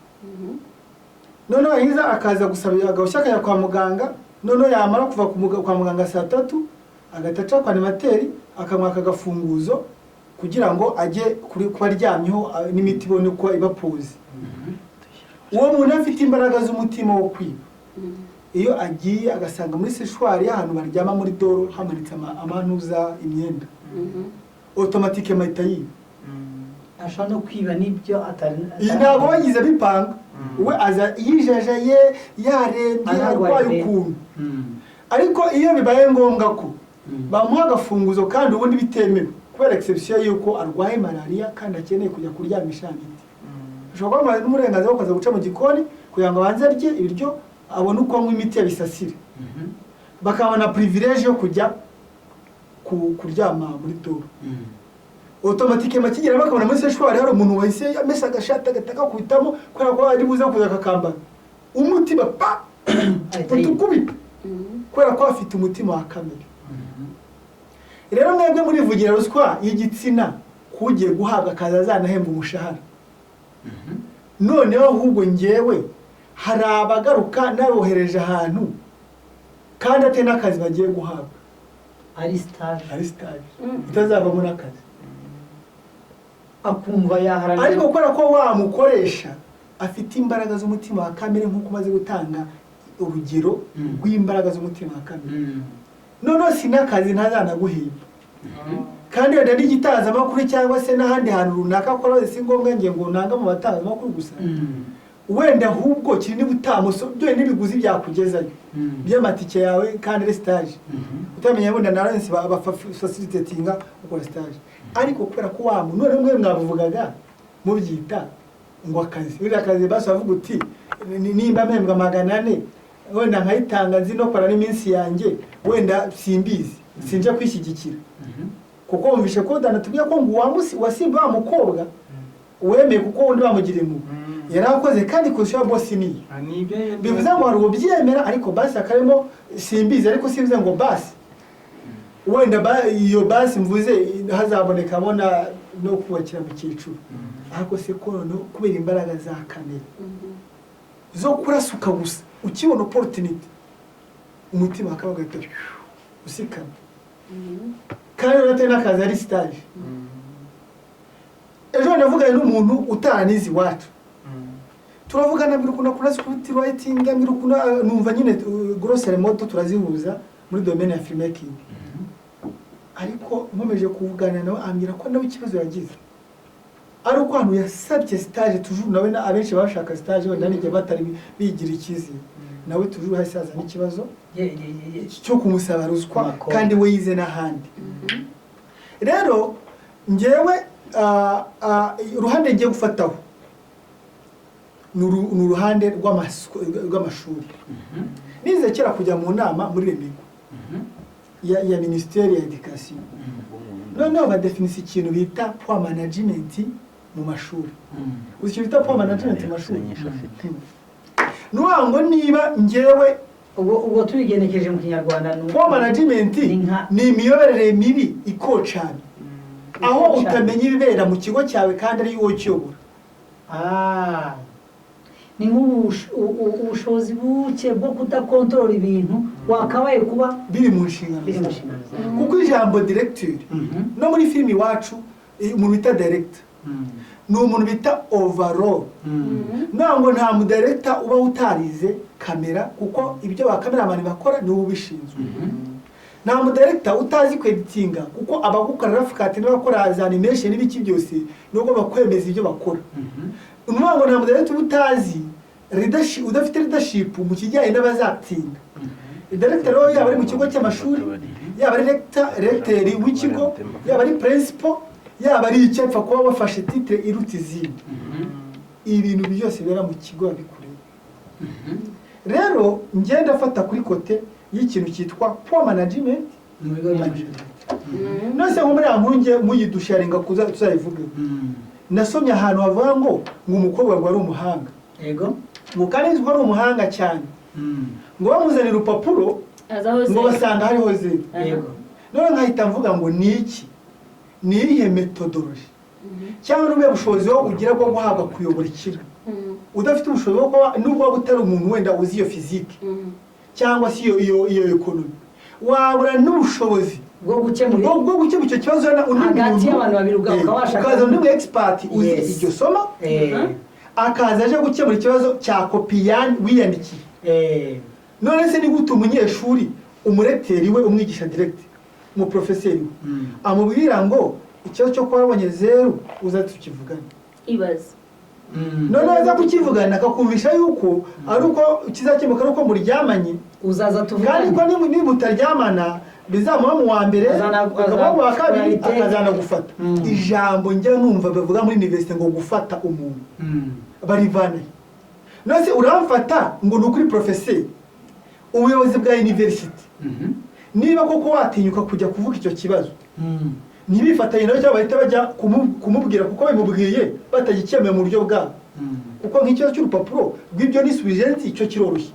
noneho yahiza akaza gusaba agahushya akajya kwa muganga, noneho yamara kuva kwa muganga saa 3 agataca kwa animateri akamwaka agafunguzo kugira ngo ajye kuba aryamyeho n'imiti ibone uko ibapuze. Uwo muntu afite imbaraga z'umutima wo kwiba, iyo agiye agasanga muri seshwari y'ahantu baryama muri doro hamanitse amanuza imyenda, automatique mahita yiba. Ashobora no kwiba n'ibyo atari ntabwo bagize bipanga. We aza yijajaye yarembye arwaye ukuntu. Ariko iyo bibaye ngombwa ko bamuha agafunguzo kandi ubundi bitemewe kubera exception yuko arwaye malaria kandi akeneye kujya kuryamisha imiti, ushobora kuba n'umurenganzira wo kuza guca mu gikoni kugira ngo abanze arye ibiryo abone uko anywa imiti yabisasire, bakabona privilege yo kujya kuryama muri doro. Automatique makigera bakabona muri seshwari hari umuntu wahise yamesa agashata gataka kuitamo kubera ko ari buza kuza kakamba umutima pa utukubita kubera ko afite umutima wa kamere. Rero mwebwe muri vugira ruswa y'igitsina kugiye guhabwa akazi azanahemba umushahara. Noneho ahubwo njyewe hari abagaruka narohereje ahantu kandi ate n'akazi bagiye guhabwa ari stage itazava muri akazi akumva yaharanira. Ariko kubera ko wamukoresha afite imbaraga z'umutima wa kamere nk'uko umaze gutanga urugero rw'imbaraga z'umutima wa kamere, noneho sinakazi ntazanaguhemba. Kandi wenda n'igitazamakuru cyangwa se n'ahandi hantu runaka ko si ngombwa ngiye ngo nanga mu batangazamakuru gusa, wenda ahubwo kiri n'ibutamuso byo n'ibiguzi byakugezayo by'amatike yawe kandi ari stage utamenya wenda na Lawrence facilitatinga ukora stage. Ariko kubera ko wamu none mwe mwavugaga mubyita ngo akazi biri akazi basi avuga uti nimba mpembwa 400 wenda nkayitanga nzi no kora n'iminsi yanjye wenda simbizi sinje kwishyigikira kuko wumvishe ko danatubwiye ko ngo wasimba umukobwa wemeye kuko undi bamugire mu yarakoze kandi kusha boss ni bivuze ngo hari ubyemera ariko basi akarimo simbizi ariko simvuze ngo basi wenda iyo basi mvuze hazaboneka bona no kubakira mu cyiciro ariko se ko no kubera imbaraga za kamere zo kurasuka gusa ukibona opportunity umutima akabagata usikana kandi urate n'akazi ari stage ejo navuganye n'umuntu utaranizi iwacu turavugana mbirukunda kuri script writing mbirukunda numva nyine grosse remote turazihuza muri domaine ya filmmaking ariko nkomeje kuvugana nawe ambira ko nawe ikibazo yagize ari uko hano yasabye stage toujours nawe abenshi bashaka stage wenda nige batari bigira ikizi nawe toujours hasi haza n'ikibazo cyo kumusaba ruswa kandi we yize n'ahandi rero ngewe uruhande ngiye gufataho ni uruhande rw'amashuri nize kera kujya mu nama muri remigo ya ministeri ya education noneho badefinisa ikintu bita poor management mu mashuri uzi ikintu bita poor management mu mashuri nuwango niba ngewe ubwo tubigenekeje mu kinyarwanda poor management ni imiyoborere mibi ikocana aho utamenya ibibera mu kigo cyawe kandi ari wowe ukiyobora ni nk'ubushobozi buke bwo kudakontorora ibintu wakabaye kuba biri mu nshingano kuko ijambo directeur no muri filimi iwacu umuntu bita director ni umuntu bita overall ntabwo nta mu director uba utarize kamera kuko ibyo ba cameraman bakora ni wowe ubishinzwe nta mu director utazi kweditinga kuko abagukora rafikati n'abakora za animation n'ibiki byose nubwo bakwemeza ibyo bakora umwango nta mu director utazi udafite leadership mu kijyanye n'abazatinda director rero yaba ari mu kigo cy'amashuri yaba ari recteur w'ikigo yaba ari principal yaba ari icyapfa kuba bafashe titre iruta izindi ibintu byose bera mu kigo bikureba rero ngenda afata kuri kote y'ikintu cyitwa poor management mu bigo by'amashuri nose nko muri ankuru muyidusharinga kuza tuzayivuge nasomye ahantu havuga ngo umukobwa ngo ari umuhanga yego ngo kandi ko ari umuhanga cyane ngo bamuzanira urupapuro ngo basanga hariho zero yego none nkahita mvuga ngo niki ni iyihe methodology cyangwa n'ubuhe bushobozi wo ugira bwo guhabwa kuyobora ikigo udafite ubushobozi bwo kuba nubwo waba utari umuntu wenda uzi iyo physique cyangwa si iyo economy wabura n'ubushobozi bwo gukemura icyo kibazo hagati y'abantu babiri ukabasha ukaza n'umu expert uzi iryo somo akaza aje gukemura ikibazo cya kopiyani wiyandikiye none se ni gute umunyeshuri umureteri we umwigisha direct mu professeur amubwira ngo ikibazo cyo kuba wabonye zero uza tukivugana ibaze none aza kukivugana akakumvisha yuko ari uko kizakemuka ari uko muryamanye uzaza tuvugana kandi ko niba utaryamana bizamuha mu wa mbere akaba mu wa kabiri akazana gufata ijambo njya numva bavuga muri university ngo gufata umuntu barivanaye nose uramfata ngo ni ukuri professeur ubuyobozi bwa university niba koko watinyuka kujya kuvuga icyo kibazo ntibifatanye nawe cyangwa bahita bajya kumubwira kuko bimubwiye batagikemeye mu buryo bwabo kuko nk'ikibazo cy'urupapuro rw'ibyo nisubije icyo kiroroshye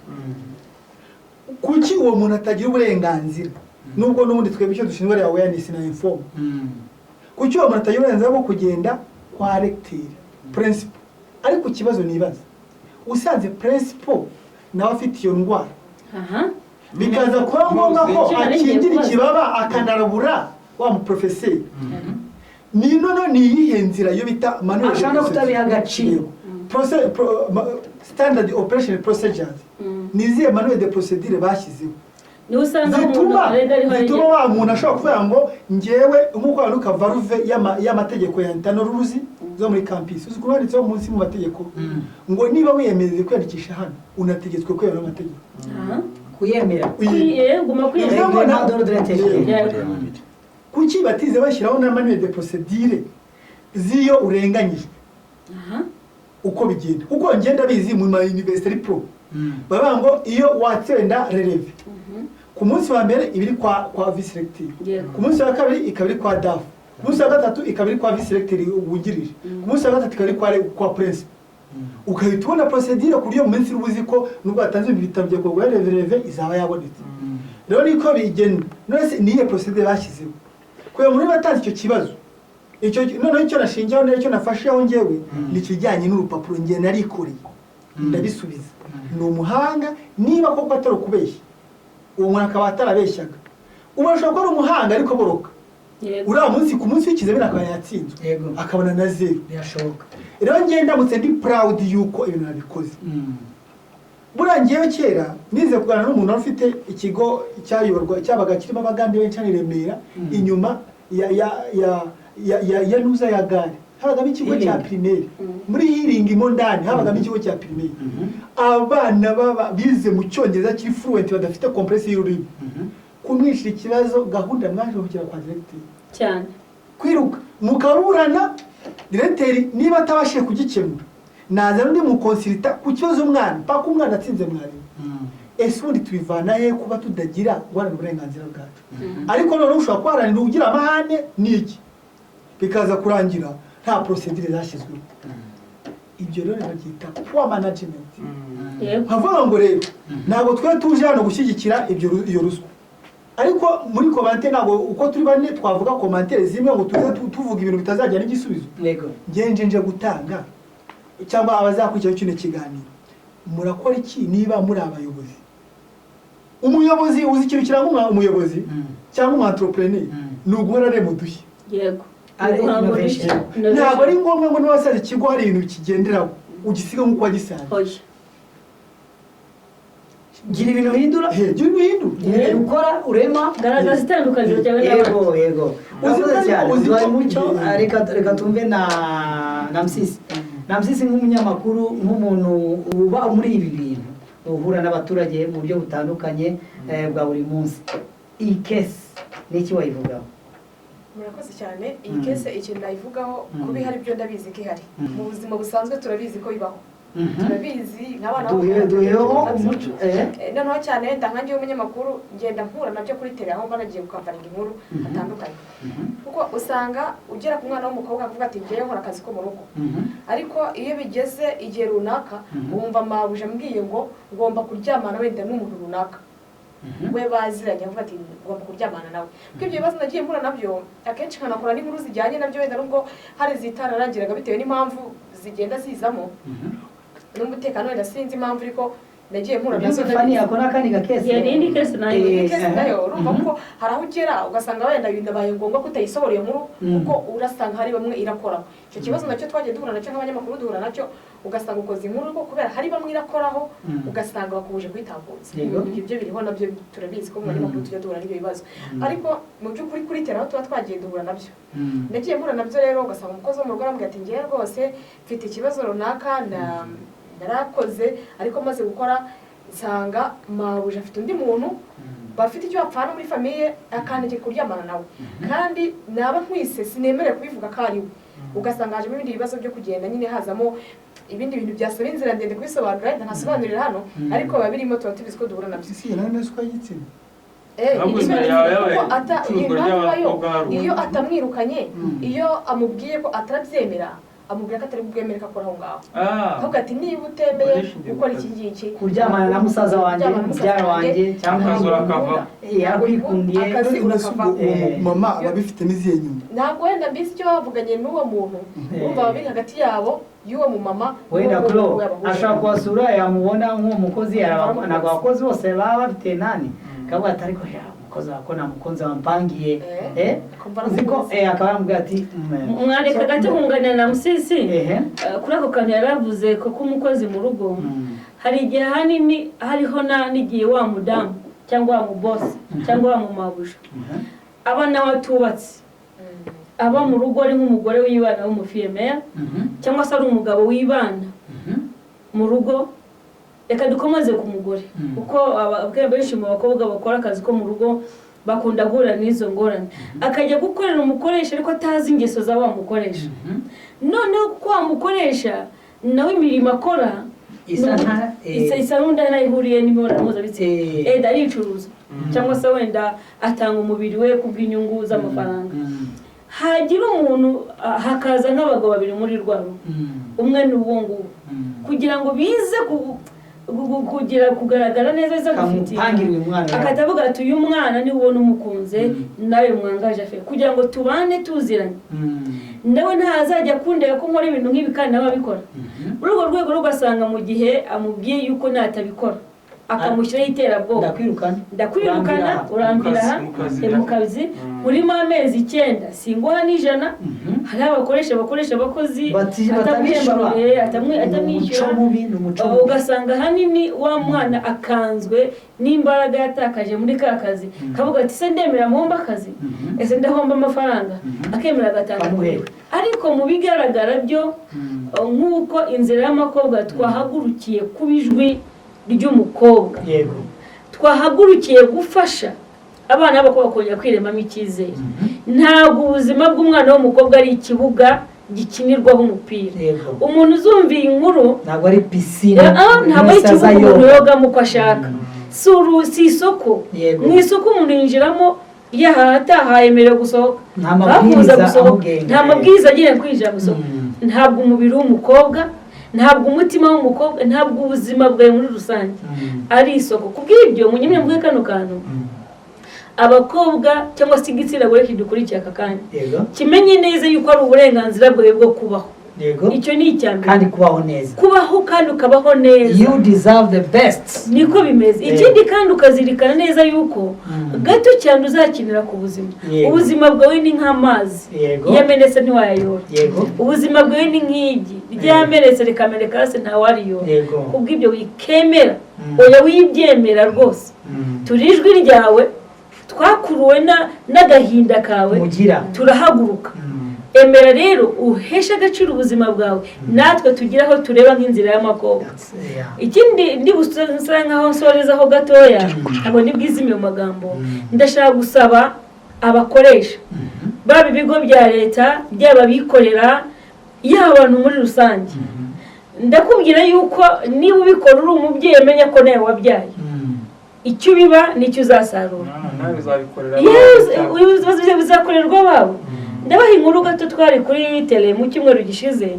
kuki uwo muntu atagira uburenganzira nubwo n'ubundi twebwe icyo dushinzwe ya awareness na inform kuki uwo muntu atagira uburenganzira bwo kugenda kwa recteur principal ariko ikibazo nibaza usanze principal nawe afite iyo ndwara bikaza kuba ngombwa ko akingira ikibaba akanarabura wa mu professeur ni none ni iyihe nzira yo bita manuel ashaka kutabiha agaciro standard operation procedures niziye manuel de procedure bashyizeho ni usanga zituma wa muntu ashobora kuvuga ngo ngewe nk'uko wanuka varuve y'amategeko ya internal rules zo muri campus uzi kubanditseho munsi mu mategeko ngo niba wiyemeje kwiyandikisha hano unategetswe kwemera amategeko kuyemera guma kwiyemera kuki batize bashyiraho na manuel de procedure ziyo urenganyijwe uko bigenda kuko ngenda bizi mu ma university pro baba ngo iyo watsenda releve ku munsi wa mbere ibiri kwa vice recteur ku munsi wa kabiri ikabiri kwa daf ku munsi wa gatatu ikabiri kwa vice recteur wungirije ku munsi wa gatatu ikabiri kwa principal ukahita ubona procedure ku buryo mu minsi ubuzi ko nubwo atanze ibitabo byo kugura releve izaba yabonetse rero niko bigenda none niye procedure bashyizeho kuyo muri batanze icyo kibazo noneho icyo nashingiyeho n'icyo nafasheho ngewe ni ikijyanye n'urupapuro ngiye narikoreye ndabisubiza ni umuhanga niba koko atari ukubeshya uwo muntu akaba atarabeshyaga ubu ashobora kuba ari umuhanga ariko boroka uriya munsi ku munsi w'ikizamini akaba yatsinzwe Yego. akabona na 0 birashoboka rero njye ndamutse ndi proud yuko ibintu nabikoze buriya ngewe kera nize kuganira n'umuntu wari ufite ikigo cyabaga kirimo abagande benshi hano i Remera inyuma ya nuza ya gare habagamo ikigo cya primaire muri healing mo ndani habagamo ikigo cya primaire abana baba bize mu cyongereza kiri fluent badafite compress y'ururimi kumwishira ikibazo gahunda mwaje kugera kwa directeur cyane kwiruka mukaburana directeur niba atabashije kugikemura naza n'undi mu consulta ku kibazo umwana paka umwana atsinze mwarimu ese ubundi tubivana he kuba tudagira guharanira uburenganzira bwacu ariko noneho ushobora kuharanira ugira amahane n'iki bikaza kurangira nta procedure zashyizweho ibyo rero babyita poor management nkavuga ngo rero ntabwo twe tuje hano gushyigikira iyo ruswa ariko muri komante ntabwo uko turi bane twavuga komantere zimwe ngo tuze tuvuga ibintu bitazajya n'igisubizo nje gutanga cyangwa abazakurikira kino kiganiro murakora iki niba muri abayobozi umuyobozi uzi ikintu kiranga umuyobozi cyangwa umu entrepreneur ni uguhora arema udushya yego ntabwo ari ngombwa ngo niwasaze ikigo hari ibintu kigenderaho ugisiga nk'uko wagisanze gira ibintu hindura ukora urema garagaza itandukaniro ryawe n'abandi yego urakoze cyane uzi mucyo reka tumve na Msisi nk'umunyamakuru nk'umuntu uba muri ibi bintu uhura n'abaturage mu buryo butandukanye bwa buri munsi iyi kesi n'iki wayivugaho murakoze cyane iyi kese ikintu nayivugaho kuba ihari byo ndabizi ko ihari mu buzima busanzwe turabizi ko bibaho turabizi nk'abana noneho cyane wenda nkange w'umunyamakuru ngenda mpura nabyo kuri tele aho mba nagiye gukamvaringa inkuru hatandukanye kuko usanga ugera ku mwana w'umukobwa avuga ati ngewe nkora akazi ko mu rugo ariko iyo bigeze igihe runaka wumva mabuja ambwiye ngo ngomba kuryamana wenda n'umuntu runaka we baziranye avuga ati ngomba kuryamana nawe kuko ibyo bibazo nagiye mpura nabyo akenshi nkanakora n'inkuru zijyanye nabyo wenda nubwo hari zitararangiraga bitewe n'impamvu zigenda zizamo n'umutekano wenda sinzi impamvu ariko nagiye mpura nazo Fani yakora kandi gakese yindi kese nayo urumva ko hari aho ugera ugasanga wenda bindabaye ngombwa ko utayisohora iyo nkuru kuko urasanga hari bamwe irakoraho icyo kibazo nacyo twagiye duhura nacyo nk'abanyamakuru duhura nacyo ugasanga ukoze inkuru ko kubera hari bamwe irakoraho ugasanga bakubuje kwitambutsa ibyo biriho nabyo turabizi ko mu banyamakuru tujya duhura n'ibyo bibazo ariko mu by'ukuri kuri tera aho tuba twagiye duhura nabyo nagiye mpura nabyo rero ugasanga umukozi wo mu rugo arambwira ati ngewe rwose mfite ikibazo runaka narakoze ariko maze gukora nsanga mabuja afite undi muntu bafite icyo bapfana muri famiye akantegeka kuryamana nawe kandi naba nkwise sinemerewe kubivuga ko ari we ugasanga hajemo ibindi bibazo byo kugenda nyine hazamo ibindi bintu byasaba inzira ndende kubisobanura wenda ntasobanurira hano ariko biba birimo tuba tubizi ko duhura nabyo iyo atamwirukanye iyo amubwiye ko atarabyemera amubwira ko atari bwemere ko akora aho ngaho ahubwo ati niba utemeye gukora iki ngiki kuryamana na musaza wanjye mubyara wanjye cyangwa yakwikundiye akazi urakava mama ababifite n'izihe nyuma ntabwo wenda mbisi icyo bavuganye n'uwo muntu urumva babiri hagati yabo y'uwo mumama wenda kuro ashaka kubasura yamubona nk'uwo mukozi ntabwo abakozi bose baba bafite nani kavuga ati ariko umukozi wako nta mukunzi wampangiye uziko akaba yamubwira ati mwareka gato kunganira na Musisi kuri ako kantu yaravuze ko umukozi mu rugo hari igihe hanini hariho n'igihe wa mudamu cyangwa wa mubosi cyangwa wa mumabuja abana batubatse aba mu rugo ari nk'umugore w'ibana w'umufiyemera cyangwa se ari umugabo w'ibana mu rugo reka dukomeze ku mugore kuko ababyeyi benshi mu bakobwa bakora akazi ko mu rugo bakunda guhura n'izo ngorane akajya gukorera umukoresha ariko atazi ingeso za wa mukoresha noneho ko wa mukoresha nawe imirimo akora isa n'undi nayihuriye n'imibonano mpuzabitsina aricuruza cyangwa se wenda atanga umubiri we kubw'inyungu z'amafaranga hagira umuntu hakaza nk'abagabo babiri muri rwabo umwe ni uwo nguwo kugira ngo bize kugaragara neza azagufitiye akatavuga ati uyu mwana ni ubona umukunze nawe mwangaje afe kugira ngo tubane tuziranye ndawe ntazajya kundega ko nkora ibintu nk'ibi kandi nawe abikora muri urwo rwego rugasanga mu gihe amubwiye yuko natabikora akamushyiraho iterabwoba, ndakwirukana urambira aha mu kazi murimo amezi 9 singuha n'ijana. hari abakoresha abakozi atamwishyura, ugasanga ahanini wa mwana akanzwe n'imbaraga yatakaje muri ka kazi, kavuga ati se ndemera muhomba akazi, ese ndahomba amafaranga, akemera agatanga muhewe. ariko mu bigaragara byo nk'uko inzira y'amakobwa twahagurukiye kuba ijwi ry'umukobwa, twahagurukiye gufasha abana b'abakobwa kongera kwiremamo icyizere. ntabwo ubuzima bw'umwana w'umukobwa ari ikibuga gikinirwaho umupira. umuntu uzumviye inkuru ntabwo ari pisine, ntabwo ari ikibuga umuntu yogamo uko ashaka, si isoko. mu isoko umuntu yinjiramo ataha yemerewe gusohoka, nta mabwiriza agiye kwinjira mu isoko. ntabwo umubiri w'umukobwa, ntabwo umutima w'umukobwa, ntabwo ubuzima bwawe muri rusange ari isoko. kubw'ibyo munyemye mvuge kano kantu, abakobwa cyangwa se igitsina gore kidukurikiye aka kanya kimenye neza yuko ari uburenganzira bwawe bwo kubaho. icyo ni icyambere, kandi kubaho neza, kubaho kandi ukabaho neza. you deserve the best. niko bimeze. ikindi kandi ukazirikana neza yuko gato cyane uzakinira ku buzima. ubuzima bwawe ni nk'amazi, yamenetse ntiwayayora. ubuzima bwawe ni nk'igi ryamenetse rikameneka hasi ntawariyora. kubw'ibyo wikemera, oya wibyemera rwose. turi ijwi ryawe, twakuruwe n'agahinda kawe, turahaguruka. emera rero uheshe agaciro ubuzima bwawe, natwe tugira aho tureba nk'inzira y'amakobwa. ikindi ndi busanga nkaho nsorezaho gatoya, ntabwo ndi bwizime mu magambo. ndashaka gusaba abakoresha baba ibigo bya leta, byaba abikorera, yaba abantu muri rusange, ndakubwira yuko niba ubikora uri umubyeyi menya ko nawe wabyaye. icyo biba nicyo uzasarura. bizakorerwa babo. ndabaha inkuru gato twari kuri tele mu cyumweru gishize,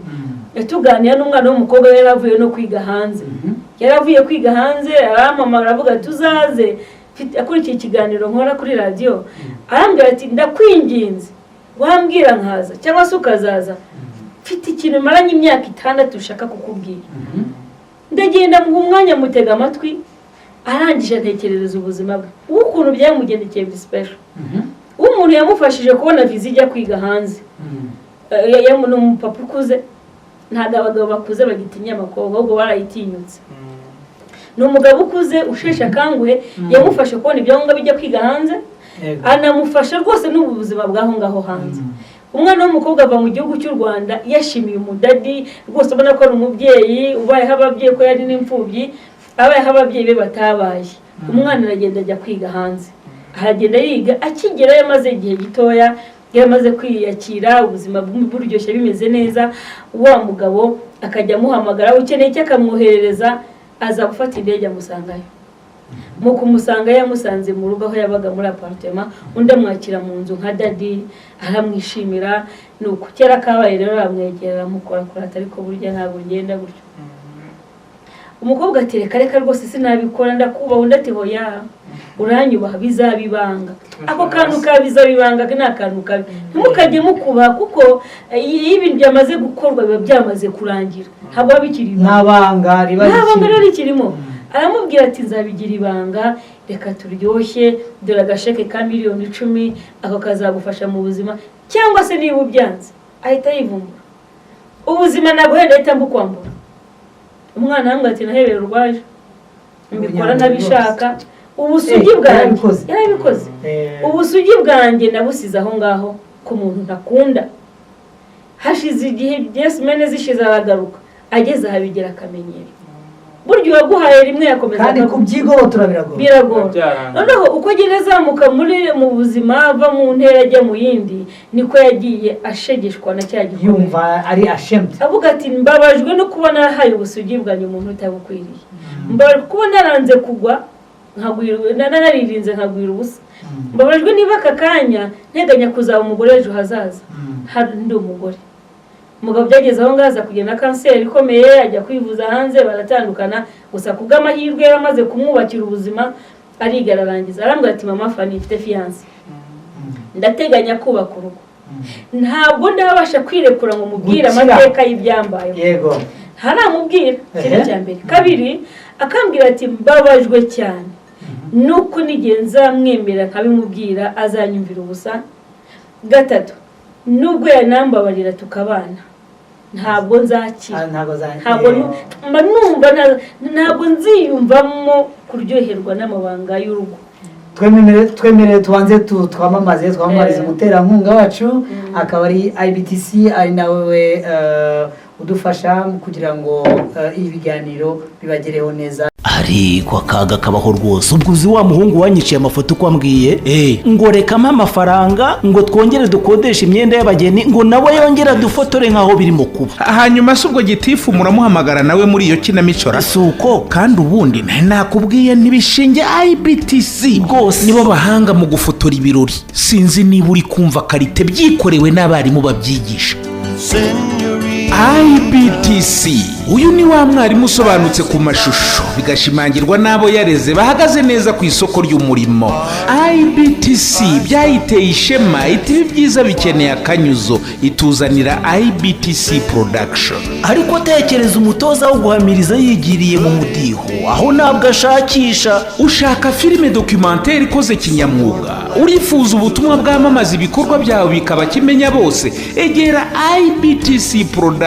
tuganira n'umwana w'umukobwa yari avuye no kwiga hanze. yaravuye kwiga hanze, arampamagara avuga tuzaze, akurikiye ikiganiro nkora kuri radio, arambwira ati ndakwinginze wambwira nkaza cyangwa se ukazaza, mfite ikintu maranye imyaka 6 ushaka kukubwira. ndagenda mu mwanya mutega amatwi, arangije ntekerereza ubuzima bwe ukuntu byamugendekeye special. umuntu yamufashije kubona viza ijya kwiga hanze, yamuno umupapa ukuze, ntago abagabo bakuze bagitinya abakobwa, ahubwo barayitinyutse. ni umugabo ukuze usheshe akanguhe, yamufashe kubona ibyangombwa bijya kwiga hanze, anamufasha rwose n'ubuzima bwaho ngaho hanze. umwana w'umukobwa ava mu gihugu cy'u Rwanda yashimiye umudadi rwose, ubona ko ari umubyeyi ubayeho ababyeyi, ko yari n'imfubyi, abayeho ababyeyi be batabaye. umwana aragenda ajya kwiga hanze, aragenda yiga, akigera yamaze igihe gitoya, yamaze kwiyakira, ubuzima buryoshye bimeze neza. wa mugabo akajya amuhamagara, ukeneye icyo akamwoherereza, aza gufata indege amusangayo. mu kumusanga yamusanze mu rugo aho yabaga muri apartment, undi amwakira mu nzu nka dadi, aramwishimira. nuko kera kabaye rero aramwegera, amukora kurata, ariko burya ntabwo ngenda gutyo. umukobwa ati reka rwose sinabikora, ndakubaho. undi ati hoya, uranyubaha, bizabibanga. ako kantu ka bizabibanga ni akantu kabi, ntimukajye mukubaha, kuko iyo ibintu byamaze gukorwa biba byamaze kurangira, ntabwo bikiri ntabanga rikirimo. aramubwira ati nzabigira ibanga, reka turyoshye, dore agasheke ka miliyoni 10, ako kazagufasha mu buzima, cyangwa se niba ubyanze ahita yivumbura. ubuzima ntabwo henda ahita mbukwambura. umwana hamwe ati nahebera urwaje, mbikora ntabishaka. ubusugi bwanjye yarabikoze. ubusugi bwanjye nabusize aho ngaho ku muntu ntakunda. hashize igihe Yesu zishize aragaruka, ageze ahabigira akamenyero. buryo waguhaye rimwe yakomeza, kandi kubyigobotora biragora. noneho uko agenda azamuka mu buzima, ava mu ntera ajya mu yindi, niko yagiye ashegeshwa na cya gikomeye, yumva ari ashamed, avuga ati mbabajwe no kuba narahaye ubusugi bwanjye umuntu utabukwiriye. mbabajwe kuba naranze kugwa naririnze nkagwira ubusa. mbabajwe niba aka kanya nteganya kuzaba umugore ejo hazaza, hari ndi umugore. umugabo byageze aho ngaza kugenda kanseri ikomeye, ajya kwivuza hanze, baratandukana. gusa kubw'amahirwe yaramaze kumwubakira ubuzima, arigararangiza. arambwira ati mama Fani, mfite fiance, ndateganya kubaka urugo. ntabwo ndabasha kwirekura ngo mubwire amateka y'ibyambayeho. ntaramubwira kire cya mbere kabiri akambwira ati mbabajwe cyane nuko nigenza mwemera kabimubwira azanyumvira ubusa gatatu nubwo yanambabarira tukabana ntabwo nzakira ntabwo nziyumvamo kuryoherwa n'amabanga y'urugo. twemerere tubanze twamamarize umuterankunga wacu akaba ari IBTC ari nawe udufasha kugira ngo ibi biganiro bibagereho neza. ariko akaga kabaho rwose. ubwo uzi wa muhungu wanyiciye amafoto uko ambwiye ngo rekamo amafaranga ngo twongere dukodeshe imyenda y'abageni ngo nawe yongera dufotore nk'aho birimo kuba. hanyuma se ubwo gitifu muramuhamagara nawe muri iyo kinamicora si uko kandi ubundi nakubwiye ntibishinge IBTC rwose nibo bahanga mu gufotora ibirori. sinzi niba uri kumva karite byikorewe n'abarimu babyigisha. IBTC uyu ni wa mwarimu usobanutse ku mashusho bigashimangirwa n'abo yareze bahagaze neza ku isoko ry'umurimo. IBTC byayiteye ishema iti byiza bikeneye akanyuzo ituzanira IBTC production. ariko tekereza umutoza wo guhamiriza yigiriye mu mudiho aho ntabwo ashakisha. ushaka filime documentaire ikoze kinyamwuga urifuza ubutumwa bwamamaza ibikorwa byawe bikaba kimenya bose egera IBTC production.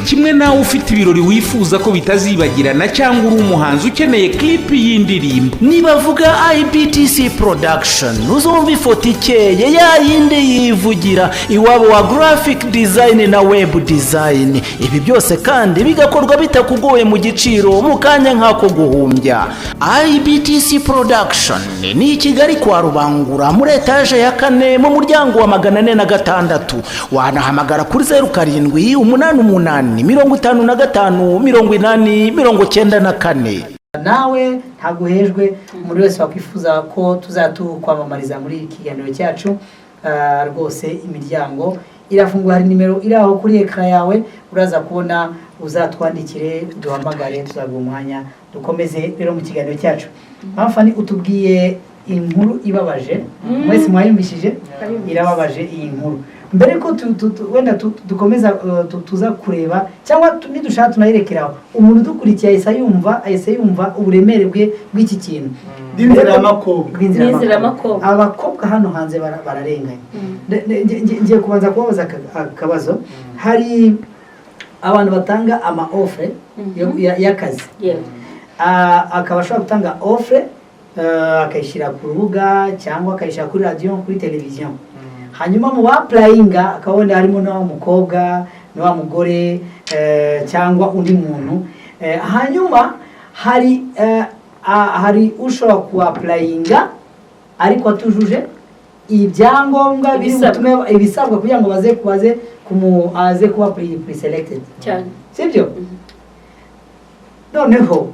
kimwe nawe ufite ibirori wifuza ko bitazibagirana cyangwa uri umuhanzi ukeneye clip y'indirimbo nibavuga IBTC production uzumva ifoto ikeye ya yindi yivugira iwabo wa graphic design na web design. ibi byose kandi bigakorwa bitakugoye mu giciro mu kanya nk'ako guhumbya. IBTC production ni i Kigali kwa Rubangura muri etaje ya 4 mu muryango wa 406. wanahamagara kuri 0788558094. nawe ntaguhejwe muri wese wakwifuza ko tuzatukwamamariza muri iki kiganiro cyacu rwose imiryango irafunguye. hari nimero iri aho kuri ekara yawe uraza kubona uzatwandikire duhamagare tuzaguha umwanya dukomeze rero mu kiganiro cyacu. Mafani utubwiye inkuru ibabaje mwese mwayumvishije irababaje iyi nkuru. mbere ko wenda dukomeza tuza kureba cyangwa nidushaka tunayirekeraho umuntu dukurikiye ahise yumva uburemere bw'iki kintu. Inzira ya makobwa. abakobwa hano hanze bararenganye. ngiye kubanza kubabaza akabazo. hari abantu batanga ama offer y'akazi akaba ashobora gutanga offer akayishyira ku rubuga cyangwa akayishyira kuri radio kuri televiziyo. hanyuma mu bapurayinga akabona harimo n'uwa mukobwa n'uwa mugore cyangwa undi muntu. hanyuma hari ushobora kuapurayinga ariko atujuje ibyangombwa ibisabwa kugira ngo baze kuba pre-selected cyane sibyo. noneho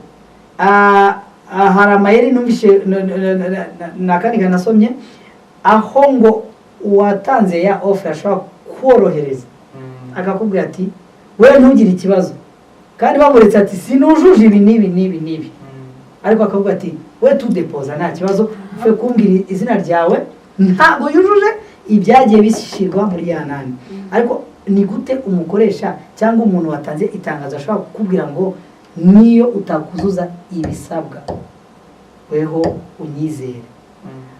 hari amayeri numvishe nakandi kanasomye aho ngo uwatanze ya offer ashobora korohereza akakubwira ati we ntugire ikibazo kandi bamuretse ati sinujuje ibi nibi ariko akakubwira ati we tudepoza nta kibazo ufe kumbwira izina ryawe ntabwo yujuje ibyagiye bishyirwa muri ya nani. ariko ni gute umukoresha cyangwa umuntu watanze itangazo ashobora kukubwira ngo niyo utakuzuza ibisabwa weho unyizere.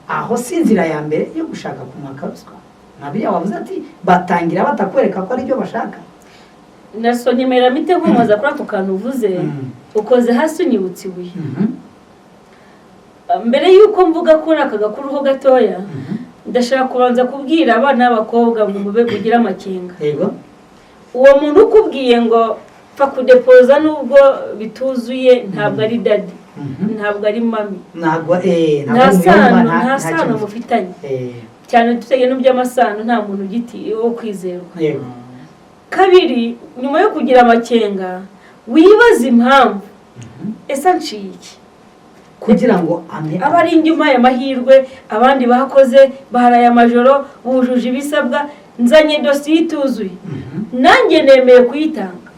aho si inzira ya mbere yo gushaka kumwaka ruswa. Nabi wavuze ati batangira batakwereka ko ari byo bashaka. nasonye meramite nkomoza kuri ako kantu uvuze ukoze hasi unyibutse ibuye. mbere yuko mvuga ko aka gakuruho gatoya ndashaka kubanza kubwira abana b'abakobwa ngo mube kugira amakenga. yego uwo muntu ukubwiye ngo pfa kudepoza nubwo bituzuye ntabwo ari dadi ntabwo ari mami nta sano mufitanye cyane tutege n'uby'amasano nta muntu ugiti wo kwizerwa. kabiri nyuma yo kugira amakenga wibaza impamvu ese nciye iki kugira ngo abari inyuma y'amahirwe abandi bakoze baharaye amajoro bujuje ibisabwa nzanye dosiye ituzuye nanjye nemeye kuyitanga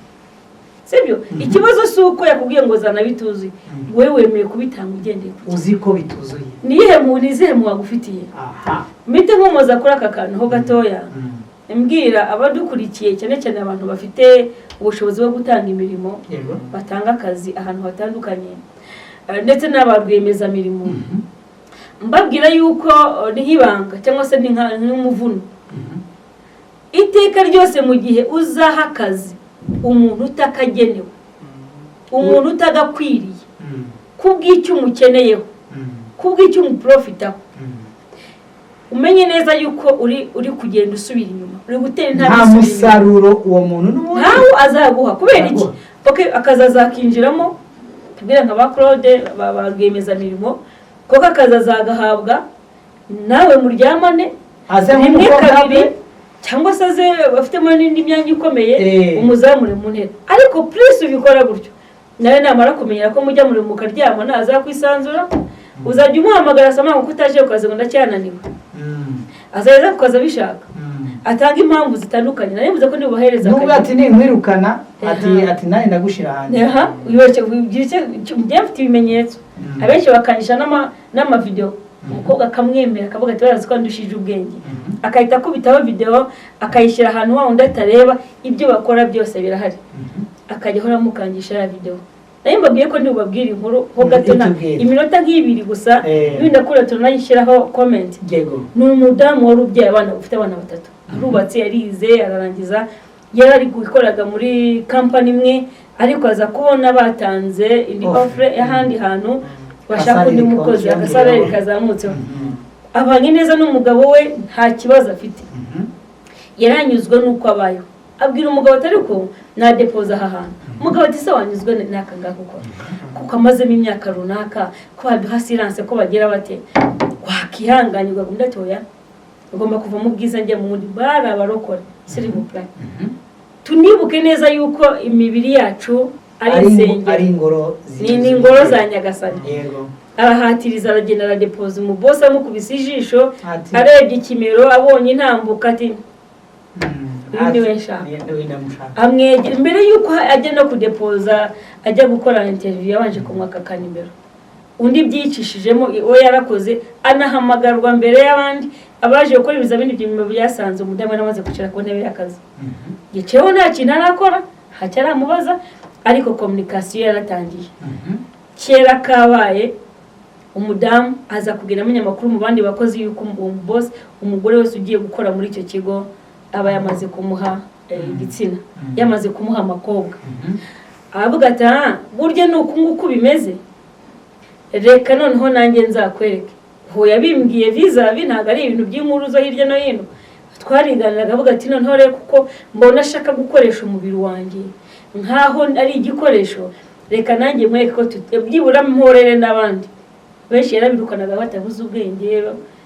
sibyo. ikibazo si uko yakubwiye ngo zana bituzuye wewe wemeye kubitanga ugendeye uzi ko bituzuye niyihe mu wagufitiye. mite nkomoza kuri aka kantu ho gatoya mbwira abadukurikiye cyane cyane abantu bafite ubushobozi bwo gutanga imirimo batanga akazi ahantu hatandukanye ndetse n'abarwiyemezamirimo mbabwira yuko ni nk'ibanga cyangwa se ni nk'umuvuno iteka ryose mu gihe uzaha akazi umuntu utakagenewe umuntu utagakwiriye kubw'icyo umukeneyeho kubw'icyo umuprofitaho umenye neza yuko uri kugenda usubira inyuma uri gutera intambwe nta musaruro uwo muntu n'ubundi ntawe azaguha kubera iki akazi azakinjiramo tubwire nka ba Claude barwiyemezamirimo kuko akazi azagahabwa nawe muryamane rimwe kabiri cyangwa se aze bafitemo n'indi myanya ikomeye umuzamure mu ntera ariko plus ubikora gutyo nawe namara kumenyera ko mujya muri mukaryama naza kwisanzura uzajya umuhamagara samanga ko utaje ukaze ngo ndacyananiwe azaza kukaza bishaka atanga impamvu zitandukanye narebuze ko nibubahereza nubwo ati ninkwirukana ati nari ndagushira hanze uyoboke mfite ibimenyetso abenshi bakanisha n'ama video umukobwa akamwemera akavuga ati barazi ko ndushije ubwenge akahita kubitaho video akayishyira ahantu wa undi atareba ibyo bakora byose birahari akajya ahora mukangisha ya video nayo mbabwiye ko nibabwira inkuru ho gato na iminota nk'ibiri gusa binda kure tunayishyiraho comment ni umudamu wari ubyaye abana ufite abana 3 arubatse yarize ararangiza yari gukoraga muri company imwe ariko aza kubona batanze indi offer y'ahandi hantu bashaka undi mukozi agasarari kazamutse abanye neza n'umugabo we nta kibazo afite yaranyuzwe nuko abayo abwira umugabo atari ko na depoza aha hantu umugabo ati se wanyuzwe n'aka ngaka kuko amazemo imyaka runaka ko baduha silence ko bagira bate wakihanganyirwa gunda toya ugomba kuva mu bwiza njye mu ndi bara barokora siri mu plan tunibuke neza yuko imibiri yacu ari insengero ari ingoro ni ingoro za Nyagasani yego arahatiriza aragenda ara depoza mu boss amukubise ijisho arebye ikimero abonye intambuka ati amwege mbere yuko ajya no kudepoza ajya gukora interview yabanje kumwaka kanimero undi byicishijemo we yarakoze anahamagarwa mbere y'abandi abaje gukora ibizamini by'imibiri byasanze umudamu namaze kwicara ku ntebe y'akazi yiceho nta kintu arakora hacyaramubaza ariko communication yaratangiye kera kabaye umudamu aza kugira amanyamakuru mu bandi bakozi yuko boss umugore wese ugiye gukora muri icyo kigo aba yamaze kumuha Gitsina yamaze kumuha Abakobwa avuga ati burya nuko nguko bimeze reka noneho nanjye nzakwereke ho yabimbwiye visa ntago ari ibintu by'inkuru zo hirya no hino twariganiraga avuga ati noneho reka kuko mbona ashaka gukoresha umubiri wanjye nkaho ari igikoresho reka nanjye mwereke ko byibura mporere n'abandi benshi yarabirukanaga batabuze ubwenge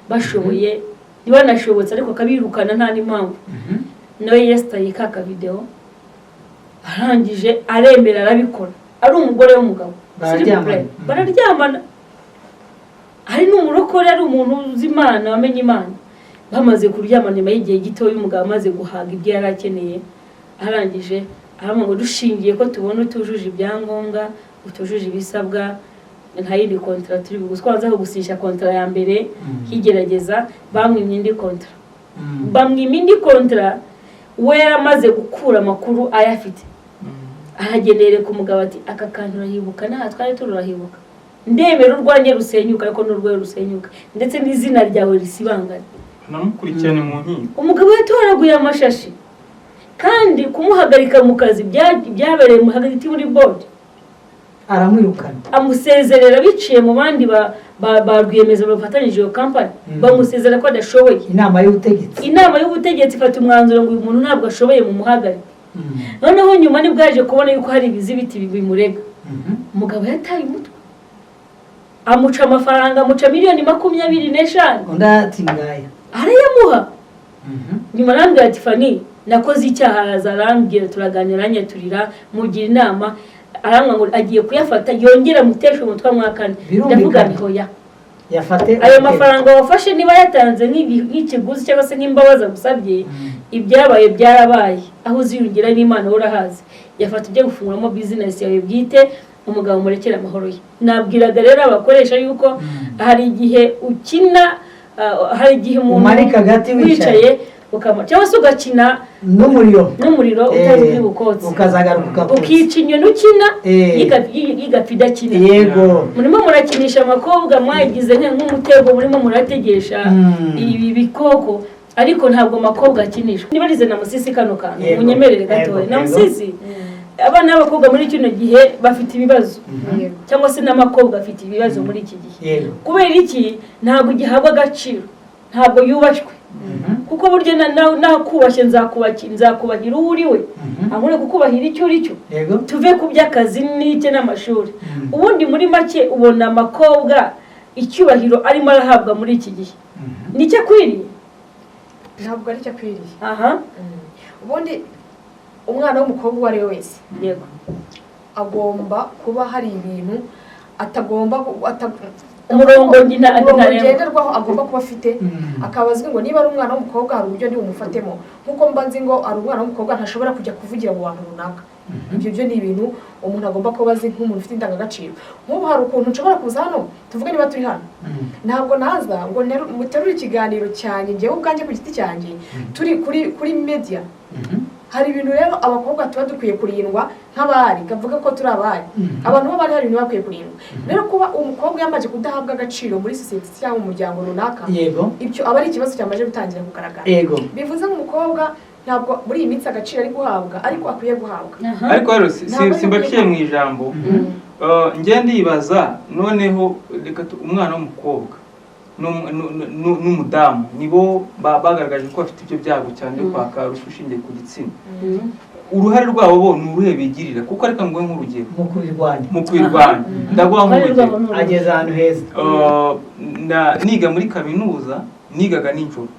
bashoboye nibanashobotse ariko kabirukana nta n'impamvu nawe yestaye kaka video arangije aremera arabikora ari umugore w'umugabo bararyamana ari n'umurokore ari umuntu uzi Imana wamenye Imana bamaze kuryamana nyuma y'igihe gito y'umugabo amaze guhaga ibyo yarakeneye arangije ngo dushingiye ko tubona utujuje ibyangombwa utujuje ibisabwa nta yindi contract turi guswanza gusisha contract ya mbere higerageza bamwimye indi contract bamwimye indi contract we yaramaze gukura amakuru ayafite aragendereye ku mugabo ati aka kantu rahibuka nta twari tururahibuka ndemera urwanjye rusenyuka ariko n'urwe rusenyuka ndetse n'izina ryawe risibangana namukurikirane mu nkiko umugabo yatoraguye amashashi kandi kumuhagarika mu kazi byabereye mu hagati muri board aramwirukana amusezerera biciye mu bandi barwiyemeza bafatanyije iyo company bamusezera ko adashoboye inama y'ubutegetsi ifata umwanzuro ngo uyu muntu ntabwo ashoboye mu muhagarika noneho nyuma nibwaje kubona yuko hari ibizibiti bimurega umugabo yataye umutwe amuca amafaranga amuca $25,000 undi ati ngaya arayamuha nyuma arambwira ati Fani nakoze icyaha arambwira turaganira nyaturira mugira inama arangwa ngo agiye kuyafata yongera mutesha umutwe mwakane ndavuga nti hoya yafate ayo mafaranga wafashe niba yatanze nk'ikiguzi cyangwa se nk'imbabaza gusabye ibyabaye byarabaye aho uziyungira n'Imana urahazi yafata ujye gufunguramo business yawe bwite umugabo murekera amahoro ye nabwiraga rero abakoresha yuko hari igihe ukina hari igihe umuntu wicaye cyangwa se ugakina n'umuriro utazi bw'ubukotsi ukazagaruka ukica inyoni ukina igapfa idakina. yego murimo murakinisha amakobwa mwayigize nk'umutego, murimo murategesha ibi bikoko, ariko ntabwo amakobwa akinishwa. Nibarize na Musisi kano kantu munyemerere gatoya. Na Musisi, abana b'abakobwa muri kino gihe bafite ibibazo, cyangwa se n'amakobwa afite ibibazo muri iki gihe. Kubera iki? Ntabwo gihabwa agaciro, ntabwo yubashwe. Kuko buryo nakubashye nzakubahira uwo uri we, ahubwo kukubahira icyo uri cyo. Tuve ku by'akazi n'icye n'amashuri. Ubundi muri make ubona amakobwa icyubahiro arimo arahabwa muri iki gihe nicyo akwiriye? Ntabwo ari cyo akwiriye. Ubundi umwana w'umukobwa uwo ari we wese agomba kuba hari ibintu atagomba umurongo ngenderwaho agomba kuba afite, akabazwa ngo niba ari umwana w'umukobwa hari uburyo niwumufatemo, nk'uko mba nzi ngo ari umwana w'umukobwa ntashobora kujya kuvugira mu bantu runaka. Ibyo byo ni ibintu umuntu agomba kuba azi nk'umuntu ufite indangagaciro. Nk'ubu hari ukuntu nshobora kuza hano tuvuge niba turi hano, ntabwo naza ngo muterure ikiganiro cyanjye njyewe ubwanjye ku giti cyanjye turi kuri media. Hari ibintu rero abakobwa tuba dukwiye kurindwa nk'abari, kavuga ko turi abari, abantu b'abari hari ibintu bakwiye kurindwa. Rero kuba umukobwa yamaze kudahabwa agaciro muri society cyangwa mu muryango runaka, ibyo aba ari ikibazo cyamaze gutangira kugaragara. Bivuze nk'umukobwa ntabwo muri iyi minsi agaciro ari guhabwa, ariko akwiye guhabwa. Ariko rero simbaciye mu ijambo, njye ndibaza noneho reka umwana w'umukobwa n'umudamu nibo bagaragaje ko bafite ibyo byago cyane byo kwaka ruswa ishingiye ku gitsina. Uruhare rwabo bo ni uruhe bigirira? Kuko reka nguhe nk'urugero mu kwirwanya ndaguha nk'urugero. ageze ahantu heza. Niga muri kaminuza nigaga nijoro,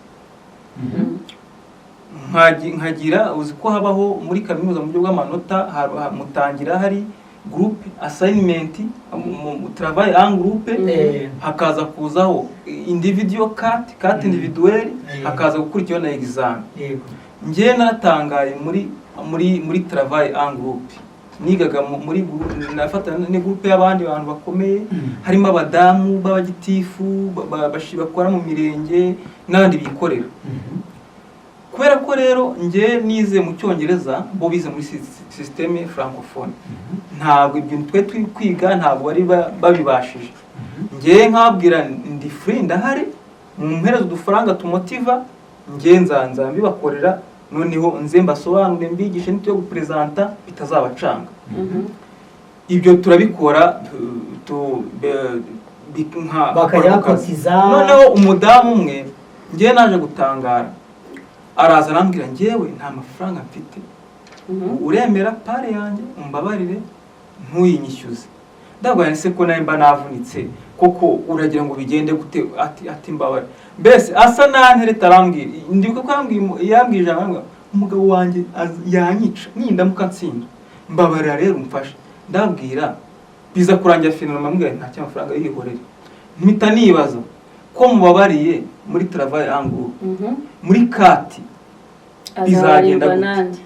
nkagira uzi ko habaho muri kaminuza mu buryo bw'amanota mutangira hari groupe assignment mu travail en groupe, hakaza kuzaho individual carte individuelle, hakaza gukurikiraho na exam. Ngiye naratangaye muri travail en groupe, nigaga muri nafata ne groupe y'abandi bantu bakomeye, harimo abadamu b'abagitifu bakora mu mirenge n'abandi bikorera. Kubera ko rero nge nize mu Cyongereza, bo bize muri systeme francophone, ntabwo ibintu twe kwiga ntabwo bari babibashije. Nge nkabwira ndi free ndahari, mu mperezo udufaranga tumotiva, nge nzanza mbibakorera, noneho nze mbasobanure mbigishe n'icyo gupresenta bitazabacanga. Ibyo turabikora bakayakotiza. Noneho umudamu umwe nge naje gutangara, araza arambwira ngewe nta mafaranga mfite, uremera pare yanjye umbabarire ntuyinyishyuze. Ndabwira se ko nawe mba navunitse koko uragira ngo bigende gute? Ati mbabare. Mbese asa nantereta arambwira, ndibuka ko yambwira ijambo, umugabo wanjye yanyica nindamuka nsinda, mbabarira rero umfashe. Ndabwira biza kurangira finalo, mbwira nta cyamafaranga yihorere. Mpita nibaza ko mubabariye muri travail en groupe, muri kati bizagenda gute?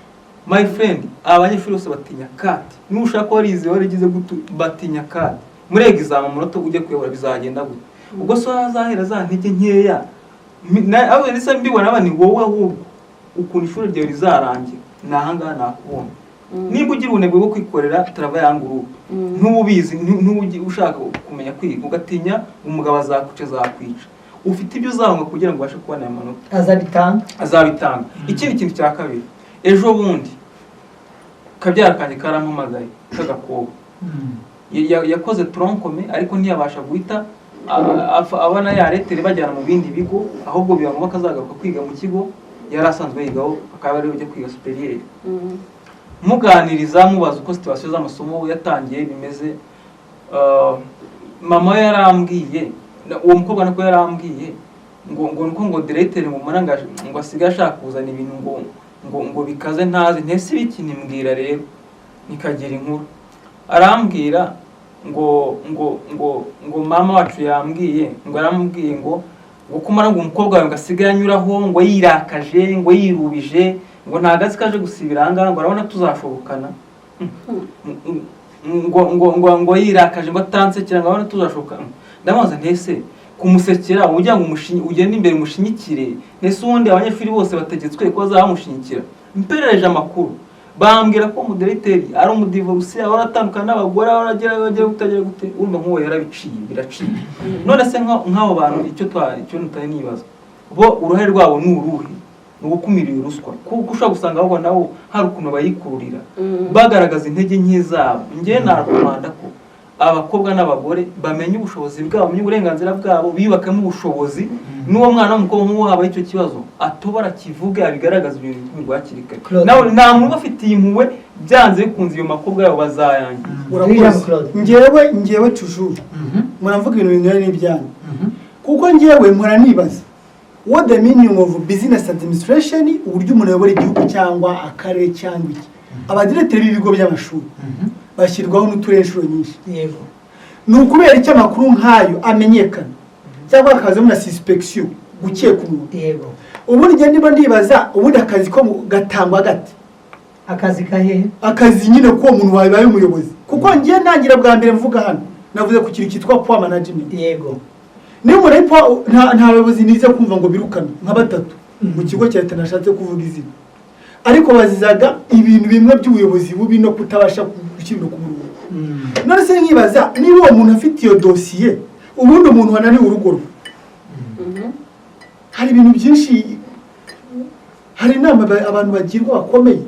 My friend, abanyeshuri bose batinya kati. Nushaka ko warize warigize gutu batinya kati. Muri exam umunota ujye kuyobora bizagenda gute? Ubwo so hazahera za ntege nkeya. Abo nisa mbibona abani wowe ahubwo ukuntu ishuri ryawe rizarangira nahanga nakubona. Nimba ugira ubunebwe bwo kwikorera travail en groupe, ntubizi ushaka kumenya kwiga, ugatinya umugabo azakuca zakwica. Ufite ibyo uzahunga kugira ngo ubashe kubona amanota, azabitanga. Ikindi kintu cya kabiri, ejo bundi kabyara kanjye karampamagaye kagakobwa, yakoze tronkome ariko ntiyabasha guhita abana yaretere bajyana mu bindi bigo, ahubwo biba ngombwa kazagaruka kwiga mu kigo yari asanzwe yigaho, akaba ari ujya kwiga superieur. Muganiriza mubaza uko situation z'amasomo yatangiye bimeze, mama yarambwiye, uwo mukobwa nako yarambwiye ngo directeur ngo marangaje ngo asiga ashaka kuzana ibintu ngo bikaze ntazi ntese biki. Nimbwira rero nikagira inkuru, arambwira ngo mama wacu yambwiye ngo arambwiye ngo kumara ngo umukobwa wawe ngasiga yanyuraho ngo yirakaje ngo yirubije ngo ntagazi kaje gusibira anga ngo arabona tuzashobokana, ngo yirakaje ngo atanse cyangwa abona tuzashobokana. Ndamaze ntese kumusekera ujya ngo ugende imbere mushinyikire nese ubundi abanyeshuri bose bategetswe ko bazamushinyikira mperereje amakuru bambwira ko umudirecteur ari umudivorce ahora atandukana n'abagore ahora agera gutagira gute urumva nk'uwo yarabiciye biraciye none se nk'abo bantu icyo nutari nibaza bo uruhare rwabo ni uruhe ni ugukumira iyo ruswa kuko ushobora gusanga ahubwo nabo hari ukuntu bayikururira bagaragaza intege nke zabo njye nakomanda ko abakobwa n'abagore bamenye ubushobozi bwabo bamenye uburenganzira bwabo biyubakamo ubushobozi n'uwo mwana w'umukobwa nk'uwo habaye icyo kibazo atobora kivuga bigaragaza ibintu bikumva hakiri kare nawe nta muntu bafitiye impuhwe byanze bikunze iyo makobwa yabo bazayangiza njyewe tujuru muravuga ibintu binyuranye n'ibyanyu kuko njyewe mpora nibaza what the meaning of business administration uburyo umuntu ayobora igihugu cyangwa akarere cyangwa iki abadirecteur b'ibigo by'amashuri bashyirwaho n'uturere inshuro nyinshi yego ni ukubera icyo amakuru nk'ayo amenyekana cyangwa hakazamo na suspicion gukeka umuntu yego ubundi njye niba ndibaza ubundi akazi ko gatangwa gate akazi kahe akazi nyine ko umuntu wabaye umuyobozi kuko njye ntangira bwa mbere mvuga hano navuze ku kintu cyitwa power management yego niba umuntu nta bayobozi nize kumva ngo birukane nka batatu mu kigo cya leta nashatse kuvuga izina ariko bazizaga ibintu bimwe by'ubuyobozi bubi no kutabasha gushyira ku murongo none se nkibaza niba uwo muntu afite iyo dosiye ubundi umuntu wananiwe urugo rwe hari ibintu byinshi hari inama abantu bagirwa bakomeye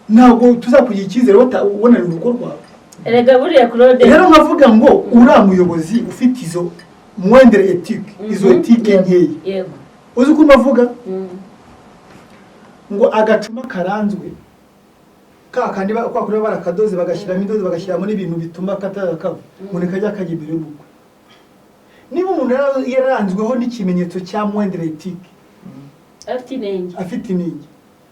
ntabwo tuzakugira icyizere ubonana urugo rwawe erega buriya Claude rero nkavuga ngo uriya muyobozi ufite izo mwendere etike izo etike nkeya yego uzi uko navuga ngo agacuma karanzwe kandi kwakure barakadoze bagashyiramo indoze bagashyiramo n'ibintu bituma katagakava umuntu kajya kajya imbere y'ubukwe niba umuntu yaranzweho n'ikimenyetso cya mwendere etike afite inenge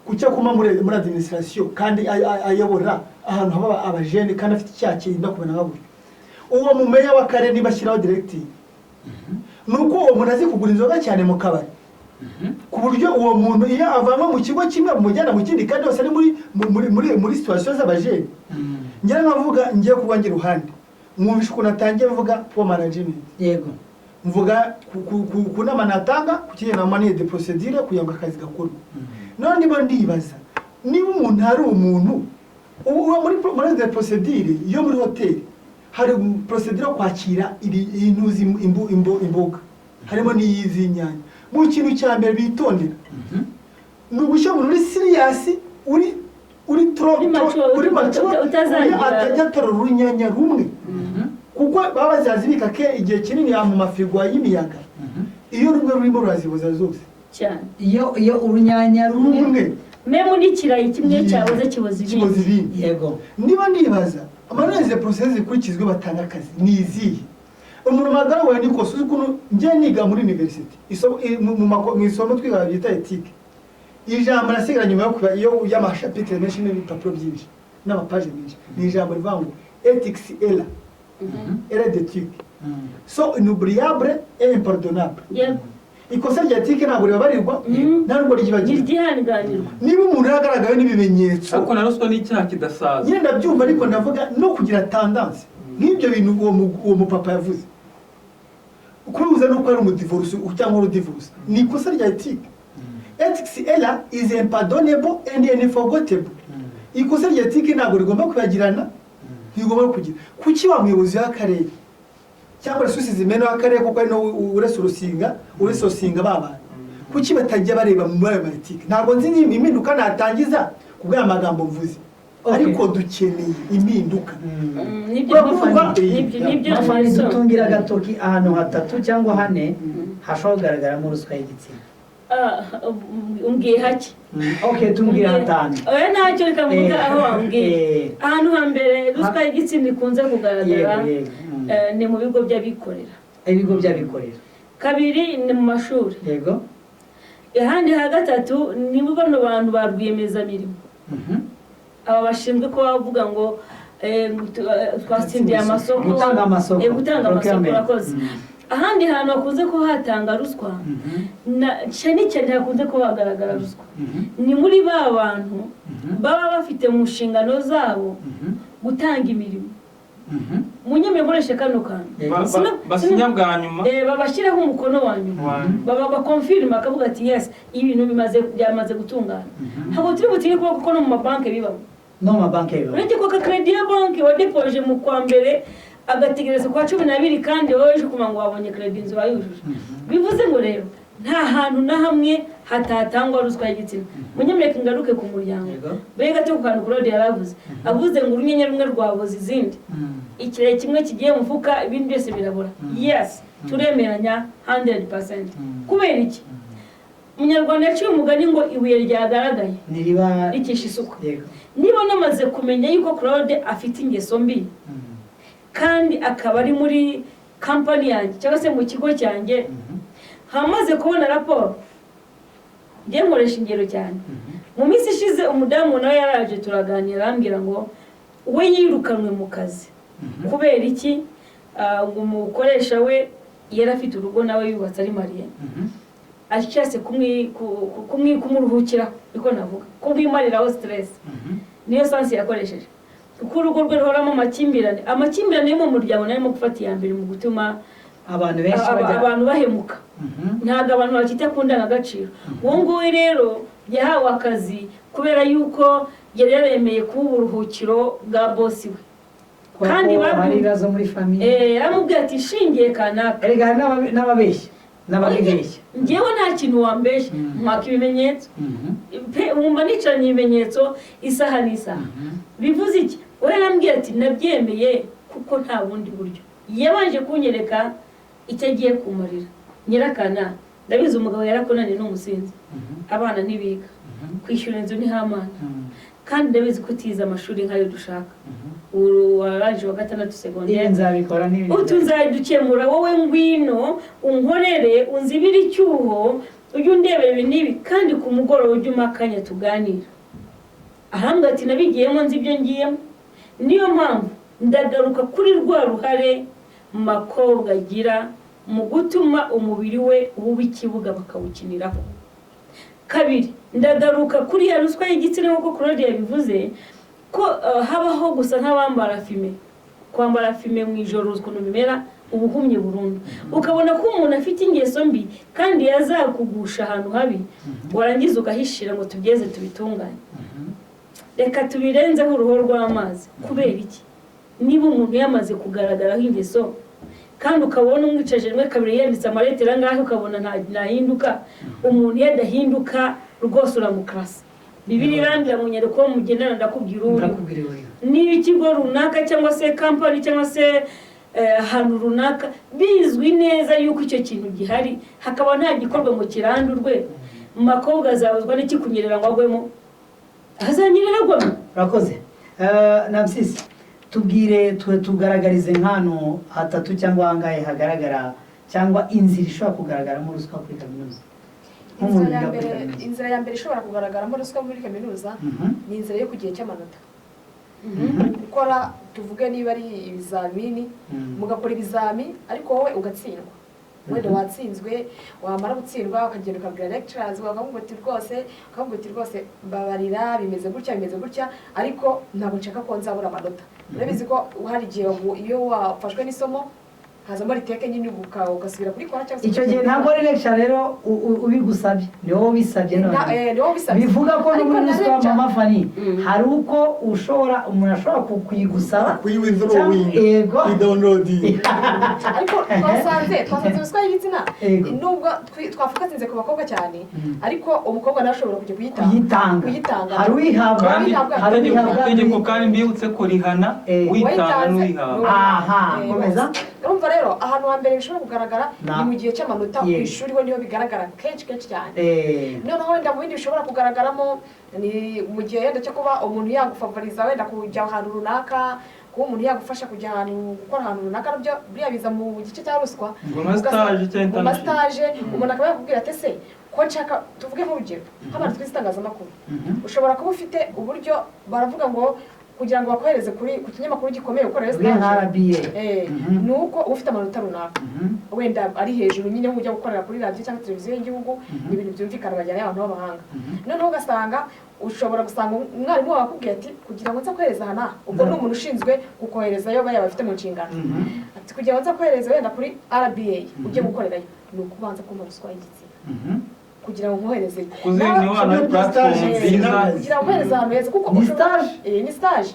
kucya kuma muri administration kandi ayobora ahantu haba abajene kandi afite icyaha kirinda kubona nk'aburyo uwo mumeya w'akarere niba ashyiraho directive nuko uwo muntu azi kugura inzoga cyane mu kabari ku buryo uwo muntu iyo avama mu kigo kimwe mujyana mu kindi kandi hose ari muri situation z'abajene njye nkavuga ngiye kubangira uruhande mwumvisha ukuntu atangiye mvuga power management yego mvuga ku nama natanga ku kijyanye na manière de procédure kugira ngo akazi gakorwe none niba ndibaza niba umuntu hari umuntu uba muri manière de procédure yo muri hoteli hari procédure yo kwakira intuzi imboga harimo n'iyizinyanya mu kintu cya mbere bitondera ni ugushyira umuntu uri serious uri mature atajya atorora urunyanya rumwe kuko baba bazazibika ke igihe kinini mu mafirigo y'imiyaga iyo rumwe rurimo rurazibuza zose cyane iyo urunyanya rumwe memu n'ikirayi kimwe cyabuze kiboza ibindi yego niba nibaza amaneze process zikurikizwe batanga akazi ni izihe umuntu magarawe ni kosuzi kuno ngiye niga muri university mu isomo twiga byita ethique ijambo nasigaranye nyuma yo kuba iyo y'amashapitre menshi n'ibipapuro byinshi n'amapaje menshi ni ijambo rivuga ngo ethics era d'éthique so inoubliable et impardonnable yego ikosa rya ethique ntabwo ribabarirwa ntabwo ryihanganirwa niba umuntu yagaragaye n'ibimenyetso ariko na ruswa n'icyaha kidasaza nyenda byumva ariko ndavuga no kugira tendance nk'ibyo bintu uwo mupapa yavuze kuruza no kwari umudivorce cyangwa urudivorce ni ikosa rya ethique ethics ela is impardonnable and unforgettable ikosa rya ethique ntabwo rigomba kwibagirana ntigomba kugira kuki wa muyobozi w'akarere cyangwa resusi zimene w'akarere kuko ari no uresosinga babana kuki batajya bareba mu ayo ethique ntabwo nzi impinduka natangiza kubwa amagambo mvuze ariko dukeneye impinduka nibyo dutungira agatoki ahantu hatatu cyangwa hane hashobora kugaragaramo ruswa y'igitsina umbwiye hake okay tumbwira hatanu oya ntacyo reka mvuga aho wambwiye ahantu hambere ruswa y'igitsina ikunze kugaragara ni mu bigo by'abikorera kabiri ni mu mashuri yego ahandi ha gatatu ni mu bano bantu ba rwiyemezamirimo aba bashinzwe ko bavuga ngo twatsindiye amasoko gutanga amasoko urakoze ahandi hantu hakunze ko hatanga ruswa cyane cyane hakunze ko hagaragara ruswa ni muri ba bantu baba bafite mu nshingano zabo gutanga imirimo munyeme nkoreshe kano kantu basinya bwa nyuma babashyiraho umukono wa nyuma baba bakonfirima akavuga ati yes ibintu byamaze gutungana ntabwo turi butire kuko no mu mabanki bibamo no mu mabanki bibamo uretse ko credit ya banki wadepoje mu kwa mbere agategereza kwa 12 kandi wowe ejo kuma ngo wabonye credit nzu wayujuje bivuze ngo rero nta hantu na hamwe hatatangwa ruswa y'igitsina munyemereke ngaruke ku muryango bega cyo kantu Claude yaravuze avuze ngo urunyenye rumwe rwaboze izindi ikirere kimwe kigiye mufuka ibindi byose birabura yes turemeranya 100% kubera iki Munyarwanda yaciye umugani ngo ibuye ryagaragaye niriba rikisha isuku niba namaze kumenya yuko Claude afite ingeso mbi kandi akaba ari muri company yanjye cyangwa se mu kigo cyanjye hamaze kubona raporo ngiye nkoresha ingero cyane mu minsi ishize umudamu nawe yaraje turaganira arambwira ngo we yirukanwe mu kazi kubera iki ngo umukoresha we yari afite urugo nawe yubatse ari Mariya ashatse kumuruhukira niko navuga kumwimariraho stress niyo sansi yakoresheje kuko urugo rwe ruhoramo amakimbirane yo mu muryango narimo gufata iya mbere mu gutuma abantu bahemuka ntabwo abantu bakita ku ndangagaciro uwo nguwo rero yahawe akazi kubera yuko yari yaremeye kuba uburuhukiro bwa bosi we kandi ibibazo muri famiye yaramubwiye ati ishingiye kanaka erega n'ababeshya n'ababeshya njyewe nta kintu wambeshya mwaka ibimenyetso mwumva nicanye ibimenyetso isaha n'isaha bivuze iki we yarambwiye ati nabyemeye kuko nta bundi buryo yabanje kunyereka icyo agiye kumarira nyirakana ndabizi umugabo yarakunaniye n'umusinzi abana ntibiga kwishyura inzu ni hamana kandi ndabizi ko utize amashuri nk'ayo dushaka waraje wa 6 secondaire nzabikora n'ibindi utuzadukemura wowe ngwino unkorere unzibira icyuho ujye undebera ibi n'ibi kandi ku mugoroba ujye umakanya tuganira ahambwa ati nabigiyemo nzi ibyo ngiyemo niyo mpamvu ndagaruka kuri rwa ruhare makobwa agira mu gutuma umubiri we uba ikibuga bakawukiniraho kabiri ndagaruka kuri ya ruswa y'igitsina nk'uko Claude yabivuze ko habaho gusa nk'abambara fime kwambara fime mu ijoro ukuntu bimera ubuhumye burundu ukabona ko umuntu afite ingeso mbi kandi yazakugusha ahantu habi warangiza ugahishira ngo tugeze tubitunganye reka tubirenzeho uruho rw'amazi kubera iki niba umuntu yamaze kugaragaraho ingeso kandi ukabona umwicaje rimwe kabiri yanditse amaletera ngaho ukabona ntahinduka umuntu yadahinduka rwose uramukrasa bibiri irambira mu nyereko mugendana ndakubwira uri niba ikigo runaka cyangwa se company cyangwa se ahantu runaka bizwi neza yuko icyo kintu gihari hakaba nta gikorwa mu kirandurwe makobwa azabuzwa n'iki kunyerera ngo agwemo azanyerera agwemo urakoze Namsisi tubwire tugaragarize nkano hatatu cyangwa hangahe hagaragara cyangwa inzira ishobora kugaragaramo ruswa kuri kaminuza inzira ya mbere ishobora kugaragaramo ruswa muri kaminuza ni inzira yo kugihe cy'amanota gukora tuvuge niba ari ibizamini mugakora ibizami ariko wowe ugatsindwa wenda watsinzwe wamara gutsindwa ukagenda ukabwira lecturers bakavuga ati rwose babarira bimeze gutya ariko ntabwo nshaka ko nzabura amanota urabizi ko hari igihe iyo wafashwe n'isomo hazamo riteke nyine ugasubira kuri kora cyangwa icyo gihe ntabwo ari lecture rero ubigusabye niwo bisabye none bivuga ko no muri ruswa mama Fani hari uko umuntu ashobora kuyigusaba kuyiwithdraw yego download ariko twasanze ruswa y'igitsina nubwo twafukatinze ku bakobwa cyane ariko umukobwa nawe ashobora kujya kuyitanga hari uyihabwa hari itegeko kandi mbibutse ko rihana uyitanga n'uyihabwa komeza urumva rero ahantu hambere bishobora kugaragara ni mu gihe cy'amanota ku ishuri ho niho bigaragara kenshi cyane noneho wenda mu bindi bishobora kugaragaramo ni mu gihe yenda cyo kuba umuntu yagufavoriza wenda kujya ahantu runaka kuba umuntu yagufasha kujya ahantu gukora ahantu runaka nabyo buriya biza mu gice cya ruswa mu mastage umuntu akaba yakubwira ati ese ko nshaka tuvuge nk'urugero nk'abantu twize itangazamakuru ushobora kuba ufite uburyo baravuga ngo kugira ngo bakohereze ku kinyamakuru gikomeye ukorera stage nuko ufite amanota runaka wenda ari hejuru nyine ujya gukorera kuri radio cyangwa televiziyo y'igihugu ibintu byumvikana bajyana abantu b'abahanga noneho ugasanga ushobora gusanga umwarimu wawe akubwiye ati kugira ngo nza kohereza hana ubwo ni umuntu ushinzwe kukohereza yo baya bafite mu nshingano ati kugira ngo nza kohereza wenda kuri RBA ujye gukorerayo ni ukubanza kumva ruswa y'igitsina kugira ngo nkohereze kugira ngo nkohereze ahantu heza kuko ni stage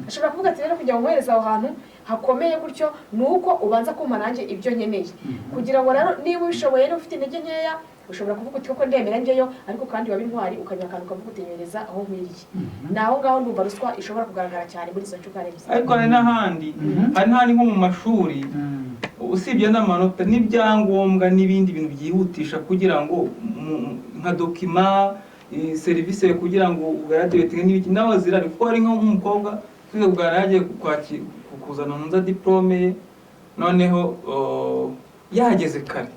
ashobora kuvuga ati rero kugira ngo nkohereze aho hantu hakomeye gutyo nuko ubanza kumpa nanjye ibyo nkeneye kugira ngo rero niba ubishoboye niba ufite intege nkeya ushobora kuvuga uti koko ndemera njyeyo ariko kandi waba intwari ukajya akantu ukavuga utenyereza aho nkwiriye naho ngaho ndumva ruswa ishobora kugaragara cyane muri izo ncukane ariko hari n'ahandi nko mu mashuri usibye n'amanota n'ibyangombwa n'ibindi bintu byihutisha kugira ngo nka dokima serivisi kugira ngo ugaragaze n'ibiki nawe zirari kuko hari nk'umukobwa twize kuganira yagiye kuzana nza diplome ye noneho yahageze kare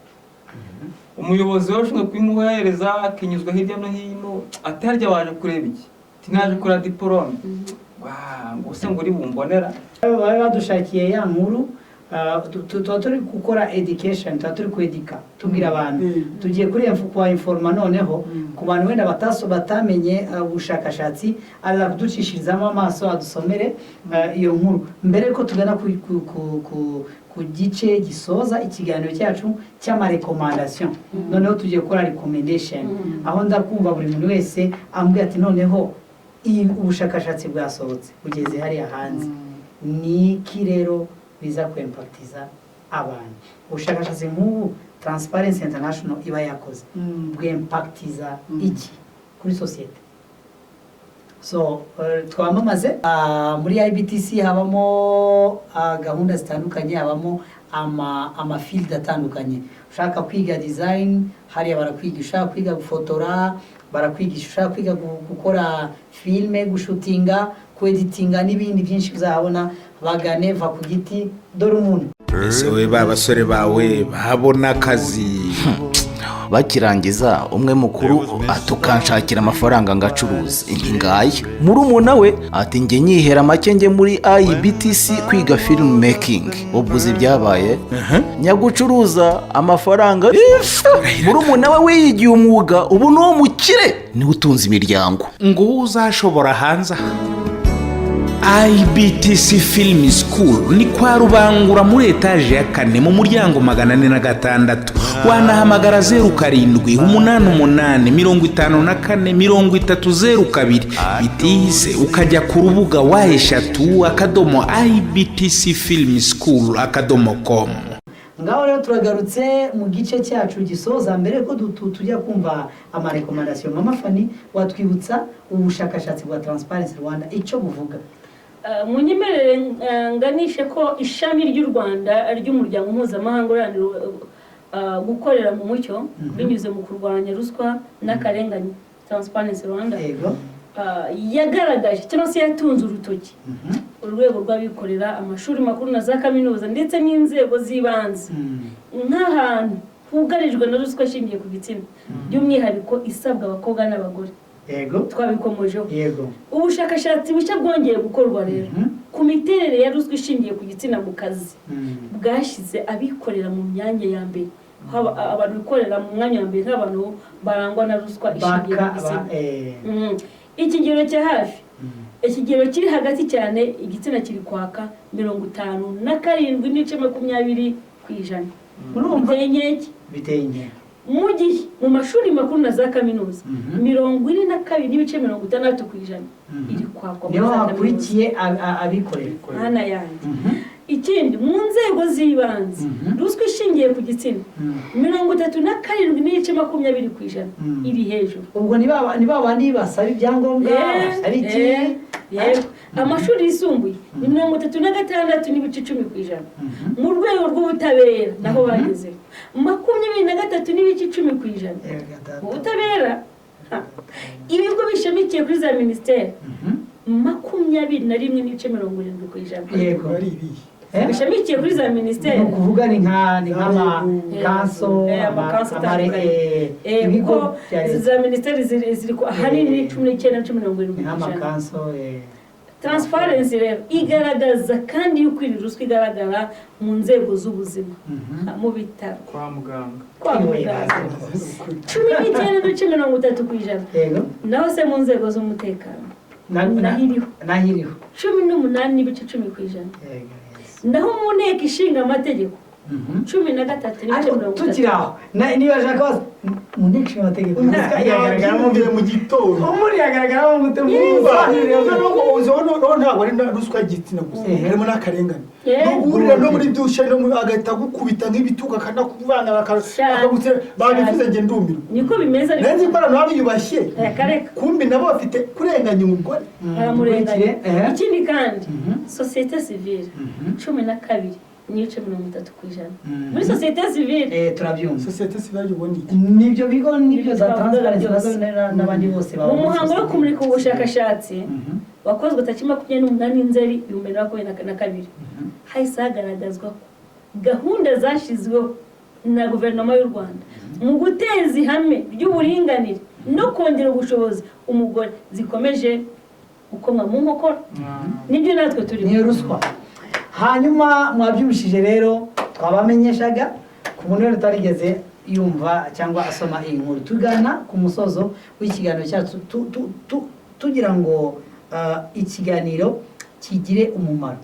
umuyobozi wari ushinzwe kubimuhereza akinyuzwa hirya no hino ati harya waje kureba iki ati naje kureba diplome ngo se ngo uri bumbonera bari badushakiye ya nkuru tuba turi gukora education tuba turi kwedika tubwira abantu tugiye kuri kwa informa noneho ku bantu wenda batamenye ubushakashatsi aza kuducishirizamo amaso adusomere iyo nkuru mbere ko tugana ku gice gisoza ikiganiro cyacu cy'amarekomandation noneho tugiye gukora recommendation aho ndakumva buri muntu wese ambwira ati noneho ubushakashatsi bwasohotse bugeze hariya hanze ni iki rero biza kwempaktiza abantu ubushakashatsi nk'ubu Transparency International iba yakoze bwempaktiza iki kuri sosiyete so twamamaze muri IBTC habamo gahunda zitandukanye habamo amafield atandukanye ushaka kwiga design hariya barakwigisha ushaka kwiga gufotora barakwigisha ushaka kwiga gukora filme gushutinga kweditinga n'ibindi byinshi uzahabona bagane va ku giti dore umuntu ese we basore bawe babona akazi bakirangiza umwe mukuru atukanshakira amafaranga ngacuruza ingaya murumuna we ati njye nyihera make njye muri IBTC kwiga film making ubwo byabaye nyagucuruza amafaranga murumuna we wiyigiye umwuga ubu no mukire ni utunze imiryango ngo uzashobora hanze IBTC Film School ni kwa Rubangura muri etaje ya 4 mu muryango 406 wanahamagara 0788543002 bitihise ukajya ku rubuga wa3.ibtcfilmschool.com. ngaho rero turagarutse mu gice cyacu gisoza mbere ko tujya kumva amarekomandation mama Fani watwibutsa ubushakashatsi bwa Transparency Rwanda icyo buvuga mu nyemerere nganishe ko ishami ry'u Rwanda ry'umuryango mpuzamahanga uranira gukorera mu mucyo binyuze mu kurwanya ruswa n'akarengane Transparency Rwanda yagaragaje cyangwa se yatunze urutoki urwego rw'abikorera amashuri makuru na za kaminuza ndetse n'inzego z'ibanze nk'ahantu hugarijwe na ruswa ishingiye ku gitsina by'umwihariko isabwa abakobwa n'abagore yego twabikomojeho yego ubushakashatsi bushya bwongeye gukorwa rero ku miterere ya ruswa ishingiye ku gitsina mu kazi bwashyize abikorera mu myanya ya mbere abantu bikorera mu mwanya wa mbere nk'abantu barangwa na ruswa ishingiye ku gitsina ikigero cya hafi ikigero kiri hagati cyane igitsina kiri kwaka 57.20% biteye inkeke mu gihe mu mashuri makuru na za kaminuza 42.60% iri kwakwa niho hakurikiye abikorera hana yanjye ikindi mu nzego z'ibanze ruswa ishingiye ku gitsina 37.20% iri hejuru ubwo ni bandi basaba ibyangombwa ari iki amashuri yisumbuye ni 36.10% mu rwego rw'ubutabera naho bageze 23.10% ubutabera ibigo bishamikiye kuri za ministeri 21.70% yego bishamikiye kuri za ministeri kuvuga ni nk'ama kanso ibigo za ministeri ziri ahanini 19.70% nk'ama kanso transparency rero igaragaza kandi yuko iri ruswa igaragara mu nzego z'ubuzima mu bitaro kwa muganga kwa muganga 19.30% yego naho se mu nzego z'umutekano nahiriho 18.10%. yego naho mu nteko ishinga amategeko 13.30%. tukiri aho niba ashaka koza mu nteko ishinga amategeko yagaragaramo mu gitondo umuri yagaragaramo umutima ntabwo ari ruswa y'igitsina gusa harimo n'akarengane n'uburira no muri dushe no agahita gukubita nk'ibituka akanakuvanga akagutse babivuze nge ndumiro niko bimeze nzi ko abantu babiyubashye kumbi nabo bafite kurenganya umugore baramurenganya. Ikindi kandi sosiyete sivile 12.30% muri sosiyete sivile turabyumva sosiyete sivile ubona iki nibyo bigo nibyo za transparency n'abandi bose mu muhango wo kumurika ubushakashatsi wakozwe tariki 28 Nzeri 2022 hahise hagaragazwa ko gahunda zashyizweho na guverinoma y'u Rwanda mu guteza ihame ry'uburinganire no kongera ubushobozi umugore zikomeje gukomwa mu nkokora nibyo natwe turi ni ruswa. Hanyuma mwabyumishije rero twabamenyeshaga ku muntu wese utarigeze yumva cyangwa asoma iyi nkuru tugana ku musozo w'ikiganiro cyacu tugira ngo ikiganiro kigire umumaro.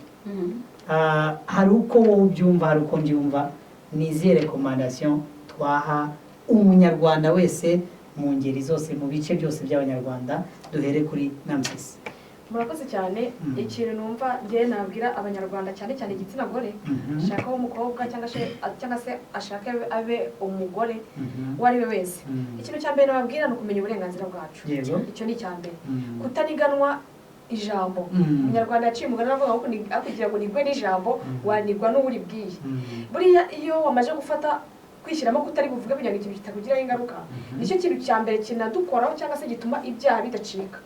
Hari uko wowe ubyumva hari uko mbyumva niziye recommandation twaha umunyarwanda wese mu ngeri zose mu bice byose by'abanyarwanda duhere kuri Namsisi. murakoze cyane ikintu numva ngiye nabwira abanyarwanda cyane cyane igitsina gore ashaka umukobwa cyangwa se ashaka abe umugore wari we wese ikintu cya mbere nababwira ni ukumenya uburenganzira bwacu icyo ni icya mbere kutaniganwa ijambo umunyarwanda yaciye umugani avuga ko kugira ngo nigwe n'ijambo wanigwa n'uburi bwiye buriya iyo wamaze gufata kwishyiramo kutari buvuge kugira ngo ikintu kitakugiraho ingaruka nicyo kintu cya mbere kinadukoraho cyangwa se gituma ibyaha bidacika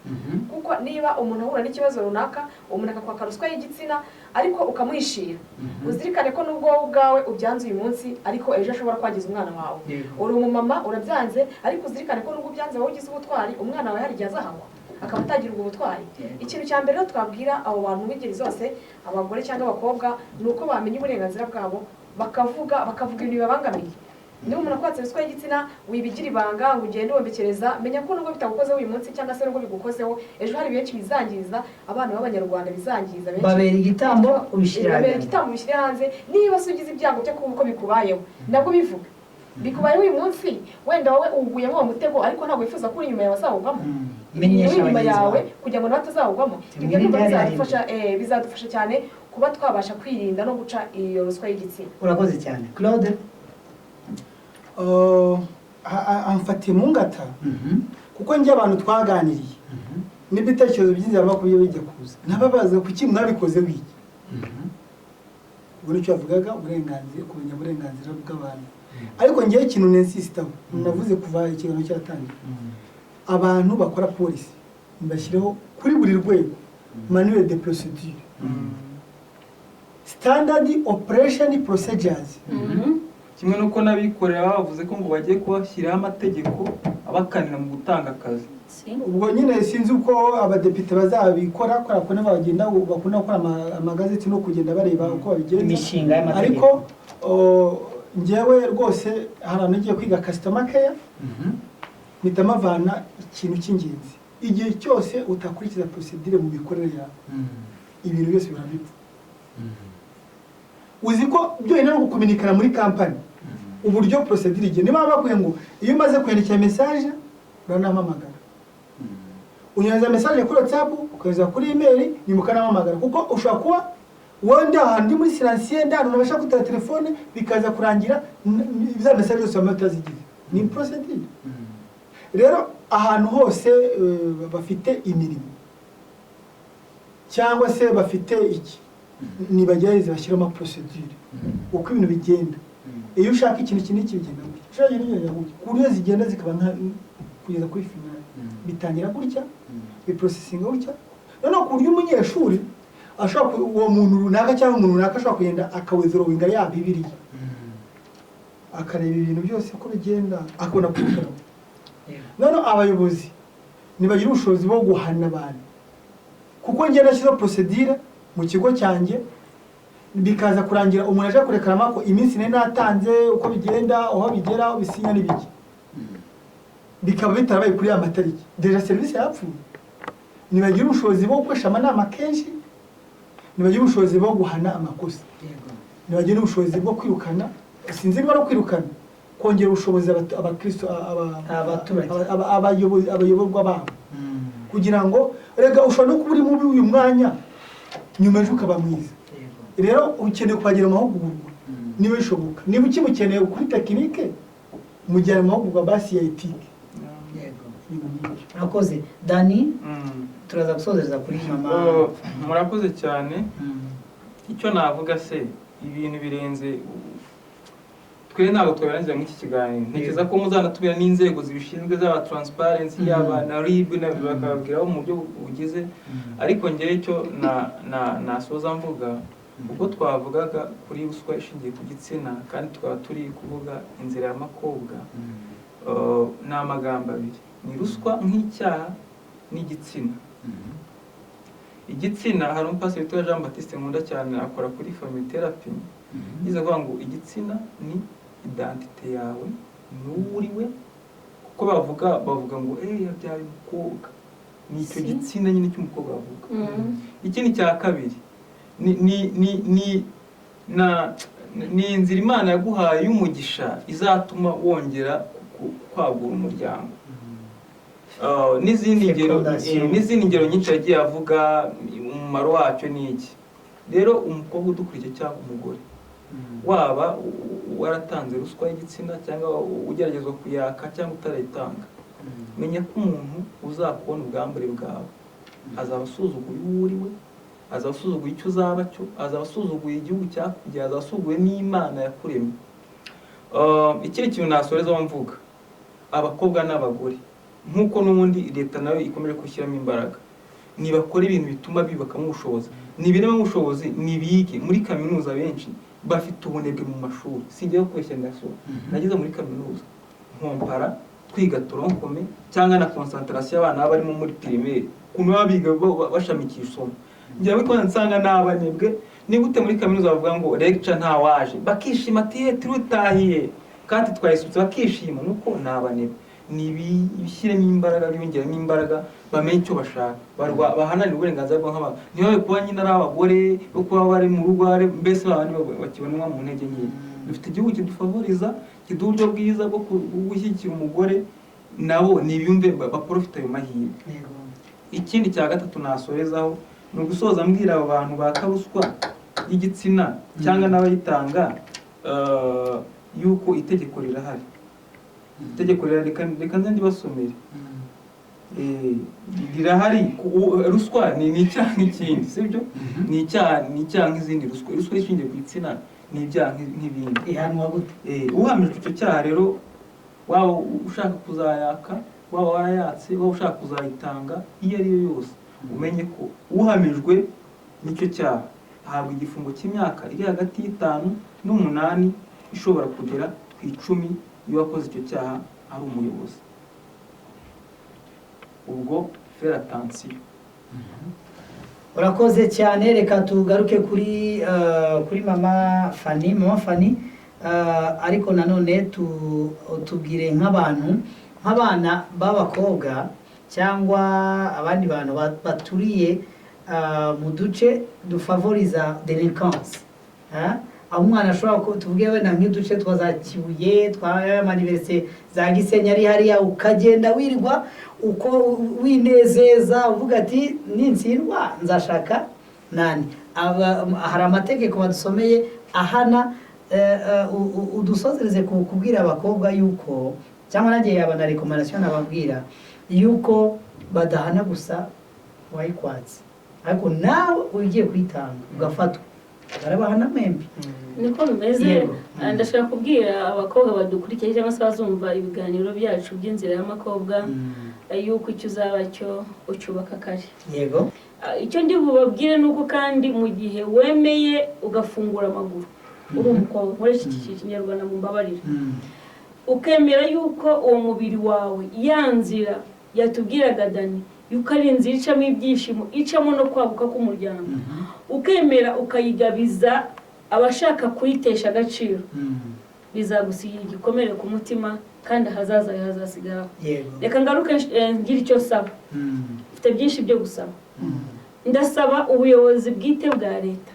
kuko niba umuntu ahura n'ikibazo runaka umuntu akakwaka ruswa y'igitsina ariko ukamwishira uzirikane ko nubwo wowe ubwawe ubyanze uyu munsi ariko ejo ashobora kwangiza umwana wawe uri umumama urabyanze ariko uzirikane ko nubwo ubyanze wowe ugize ubutwari umwana wawe hari igihe azahanywa akaba atagira ubwo butwari ikintu cya mbere rero twabwira abo bantu b'ingeri zose abagore cyangwa abakobwa ni uko bamenya uburenganzira bwabo bakavuga ibintu bibabangamiye niba umuntu akwatse ruswa y'igitsina wibigira ibanga ngo ugende wombekereza menya ko nubwo bitagukozeho uyu munsi cyangwa se nubwo bigukozeho ejo hari benshi bizangiza abana b'abanyarwanda bizangiza benshi babera igitambo ubishyira hanze niba se ugize ibyago byo kuko bikubayeho nabwo bivuga bikubayeho uyu munsi wenda wowe uguyemo uwo mutego ariko ntabwo wifuza ko uri inyuma yawe azawugwamo menyesha inyuma yawe kugira ngo nawe atazawugwamo ibyo bizadufasha cyane kuba twabasha kwirinda no guca iyo ruswa y'igitsina. Urakoze cyane Claude. Amfatiye mu ngata kuko njye abantu twaganiriye n'ibitekerezo by'inzira makumyabiri bijya kuza nababaza kuki mwabikoze wiki ubwo nicyo yavugaga uburenganzira kumenya uburenganzira bw'abantu ariko ngewe ikintu nensisitaho navuze kuva ikiganiro cyatangira abantu bakora polisi mbashyireho kuri buri rwego manuel de procedure standard operation procedures kimwe nuko nabikorera bavuze ko ngo bagiye kubashyiraho amategeko abakanira mu gutanga akazi ubwo nyine sinzi uko abadepite bazabikora kubera ko nabo bagenda bakunda gukora amagazeti no kugenda bareba uko babigenza imishinga y'amategeko ariko njyewe rwose hari ahantu ngiye kwiga customer care mpita mavana ikintu cy'ingenzi igihe cyose utakurikiza procedure mu mikorere yawe ibintu byose birabipfa uzi ko byonyine no gukominikana muri kampani uburyo procedure igihe niba bakwiye ngo iyo umaze kwandikira message uranahamagara unyohereza message kuri WhatsApp ukohereza kuri email nyuma ukanahamagara kuko ushobora kuba wenda ahandi muri silencieux ndano nabasha kutara telefone bikaza kurangira za message zose bamutazigize ni procedure rero ahantu hose bafite imirimo cyangwa se bafite iki nibagerageze bashyiramo procedure uko ibintu bigenda iyo ushaka ikintu kiniki bigenda gutya ushaka ibintu kuriyo zigenda zikaba kugeza kuri final bitangira gutya biprocessinga gutya noneho ku buryo umunyeshuri ashobora uwo muntu runaka cyangwa umuntu runaka ashobora kugenda akawezorowinga ya bibiriya akareba ibintu byose uko bigenda akabona kubikora noneho abayobozi nibagira ubushobozi bwo guhana abantu kuko njye nashyizeho procedure mu kigo cyanjye bikaza kurangira umuntu aje kurekarama ko iminsi nari natanze uko bigenda aho bigera aho bisinya n'ibiki bikaba bitarabaye kuri ya matariki deja service yapfuye nibagira ubushobozi bwo gukoresha amanama kenshi nibagira ubushobozi bwo guhana amakosa nibagira ubushobozi bwo kwirukana sinzi niba no kwirukana kongera ubushobozi abakristo abayoborwa babo kugira ngo rega ushobora no kuba uri mubi uyu mwanya nyuma ejo ukaba mwiza rero ukeneye kubagira amahugurwa niba bishoboka niba ukimukeneye kuri tekinike mujyana amahugurwa basi ya etike. Murakoze Dani turaza gusozereza kuri mama. Murakoze cyane. Icyo navuga se ibintu birenze twe ntabwo twarangiza muri iki kiganiro ntekereza ko muzanatubira n'inzego zibishinzwe z'aba transparency yaba na RIB bakababwiraho mu buryo bugize ariko ngere cyo nasoza mvuga ubwo twavugaga kuri ruswa ishingiye ku gitsina kandi twaba turi kuvuga inzira y'amakobwa ni amagambo abiri ni ruswa nk'icyaha n'igitsina. Igitsina hari umupasiteri witwa Jean Baptiste nkunda cyane akora kuri family therapy yize avuga ngo igitsina ni identite yawe n'uriwe kuko bavuga ngo yabyaye umukobwa ni icyo gitsina nyine cy'umukobwa bavuga. Ikindi cya kabiri ni inzira Imana yaguhaye y'umugisha izatuma wongera kwagura umuryango. N'izindi ngero nyinshi yagiye avuga umumaro wacyo ni iki. Rero umukobwa udukurikiye cyangwa umugore waba waratanze ruswa y'igitsina cyangwa ugeragezwa kuyaka cyangwa utarayitanga menya ko umuntu uzakubona ubwambure bwawe azaba asuzuguye uwo uriwe azaba asuzuguye icyo uzaba cyo azaba asuzuguye igihugu cyakubyaye azaba asuzuguye n'Imana yakuremye. Ikindi kintu nasorezaho mvuga abakobwa n'abagore nk'uko n'ubundi leta nayo ikomeje gushyiramo imbaraga nibakora ibintu bituma bibakamo ubushobozi nibiremo ubushobozi nibige muri kaminuza benshi bafite ubunebwe mu mashuri singiye kweshya ndaso nageze muri kaminuza nkompara twiga toronkome cyangwa na concentration y'abana barimo muri primaire kuno babiga bashamikira isomo njya biko nsanga n'abanebwe ni gute muri kaminuza bavuga ngo lecture nta waje bakishima ati turutahiye kandi twayisutse bakishima nuko n'abanebwe nibishyiremo imbaraga biyongeramo imbaraga bamenye icyo bashaka bahananira uburenganzira bw'abantu niyo kuba nyine ari abagore bo kuba bari mu rugo mbese babandi bakibonwa mu ntege nke. Dufite igihugu kidufavoriza kiduha uburyo bwiza bwo gushyigikira umugore nabo nibiyumve baprofita ayo mahirwe. Ikindi cya gatatu nasorezaho ni ugusoza mbwira abo bantu baka ruswa y'igitsina cyangwa n'abayitanga yuko itegeko rirahari. Itegeko reka nze ndibasomere rirahari. Ruswa ni icyaha nk'ikindi sibyo ni icyaha nk'izindi ruswa ishingiye ku gitsina ni ibyaha nk'ibindi ihanwa gute. Uhamijwe icyo cyaha rero waba ushaka kuzayaka waba warayatse waba ushaka kuzayitanga iyo ari yo yose umenye ko uhamijwe n'icyo cyaha ahabwa igifungo cy'imyaka iri hagati y'5 n'8 ishobora kugera ku 10 iyo wakoze icyo cyaha ari umuyobozi. Ubwo faire attention. Urakoze cyane reka tugaruke kuri mama Fanny ariko nanone tubwire nk'abana b'abakobwa cyangwa abandi bantu baturiye mu duce dufavoriza delinquence aho umwana ashobora tuvuge wenda nk'uduce twa za Kibuye tw'amaniverse za Gisenyi ari hariya ukagenda wirirwa uko winezeza uvuga ati nintsindwa nzashaka nani. Hari amategeko badusomeye ahana udusozereze kubwira abakobwa yuko cyangwa nanjye yaba na recommendation nababwira yuko badahana gusa wayikwatse ariko nawe ugiye kwitanga ugafatwa barabahana mwembi. Niko bimeze. Ndashaka kubwira abakobwa badukurikiye cyangwa se bazumva ibiganiro byacu by'inzira y'amakobwa yuko icyo uzaba cyo ucyubaka kare. Yego. Icyo ndi bubabwire nuko kandi mu gihe wemeye ugafungura amaguru uri umukobwa nkoresha iki kinyarwanda mu mbabarira ukemera yuko uwo mubiri wawe yanzira yatubwiraga Dani yuko ari inzira icamo ibyishimo, icamo no kwaguka k'umuryango, ukemera ukayigabiza abashaka kuyitesha agaciro, bizagusigira igikomere ku mutima kandi ahazaza hazasigaraho. Reka ngaruke ngira icyo saba, mfite byinshi byo gusaba. Ndasaba ubuyobozi bwite bwa leta,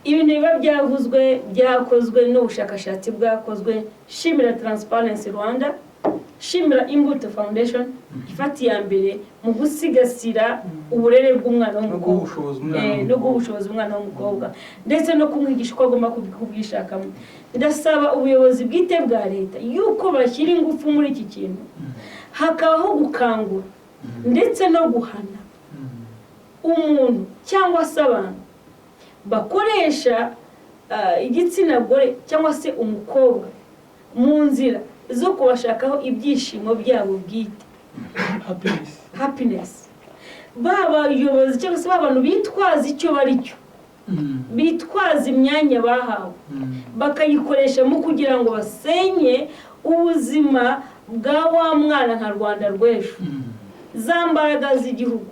ibintu biba byavuzwe byakozwe n'ubushakashatsi bwakozwe, shimira Transparency Rwanda, shimira Imbuto Foundation ifatiye ya mbere mu gusigasira uburere bw'umwana w'umukobwa no guhushoza umwana w'umukobwa ndetse no kumwigisha uko agomba kubwishakamo. Ndasaba ubuyobozi bwite bwa leta yuko bashyira ingufu muri iki kintu, hakabaho gukangura ndetse no guhana umuntu cyangwa se abantu bakoresha igitsina gore cyangwa se umukobwa mu nzira zo kubashakaho ibyishimo byabo bwite, happiness. Baba ubuyobozi cyangwa se abantu bitwaza icyo bari cyo, bitwaza imyanya bahawe bakayikoresha mu kugira ngo basenye ubuzima bwa wa mwana nka Rwanda rw'ejo. Za mbaraga z'igihugu,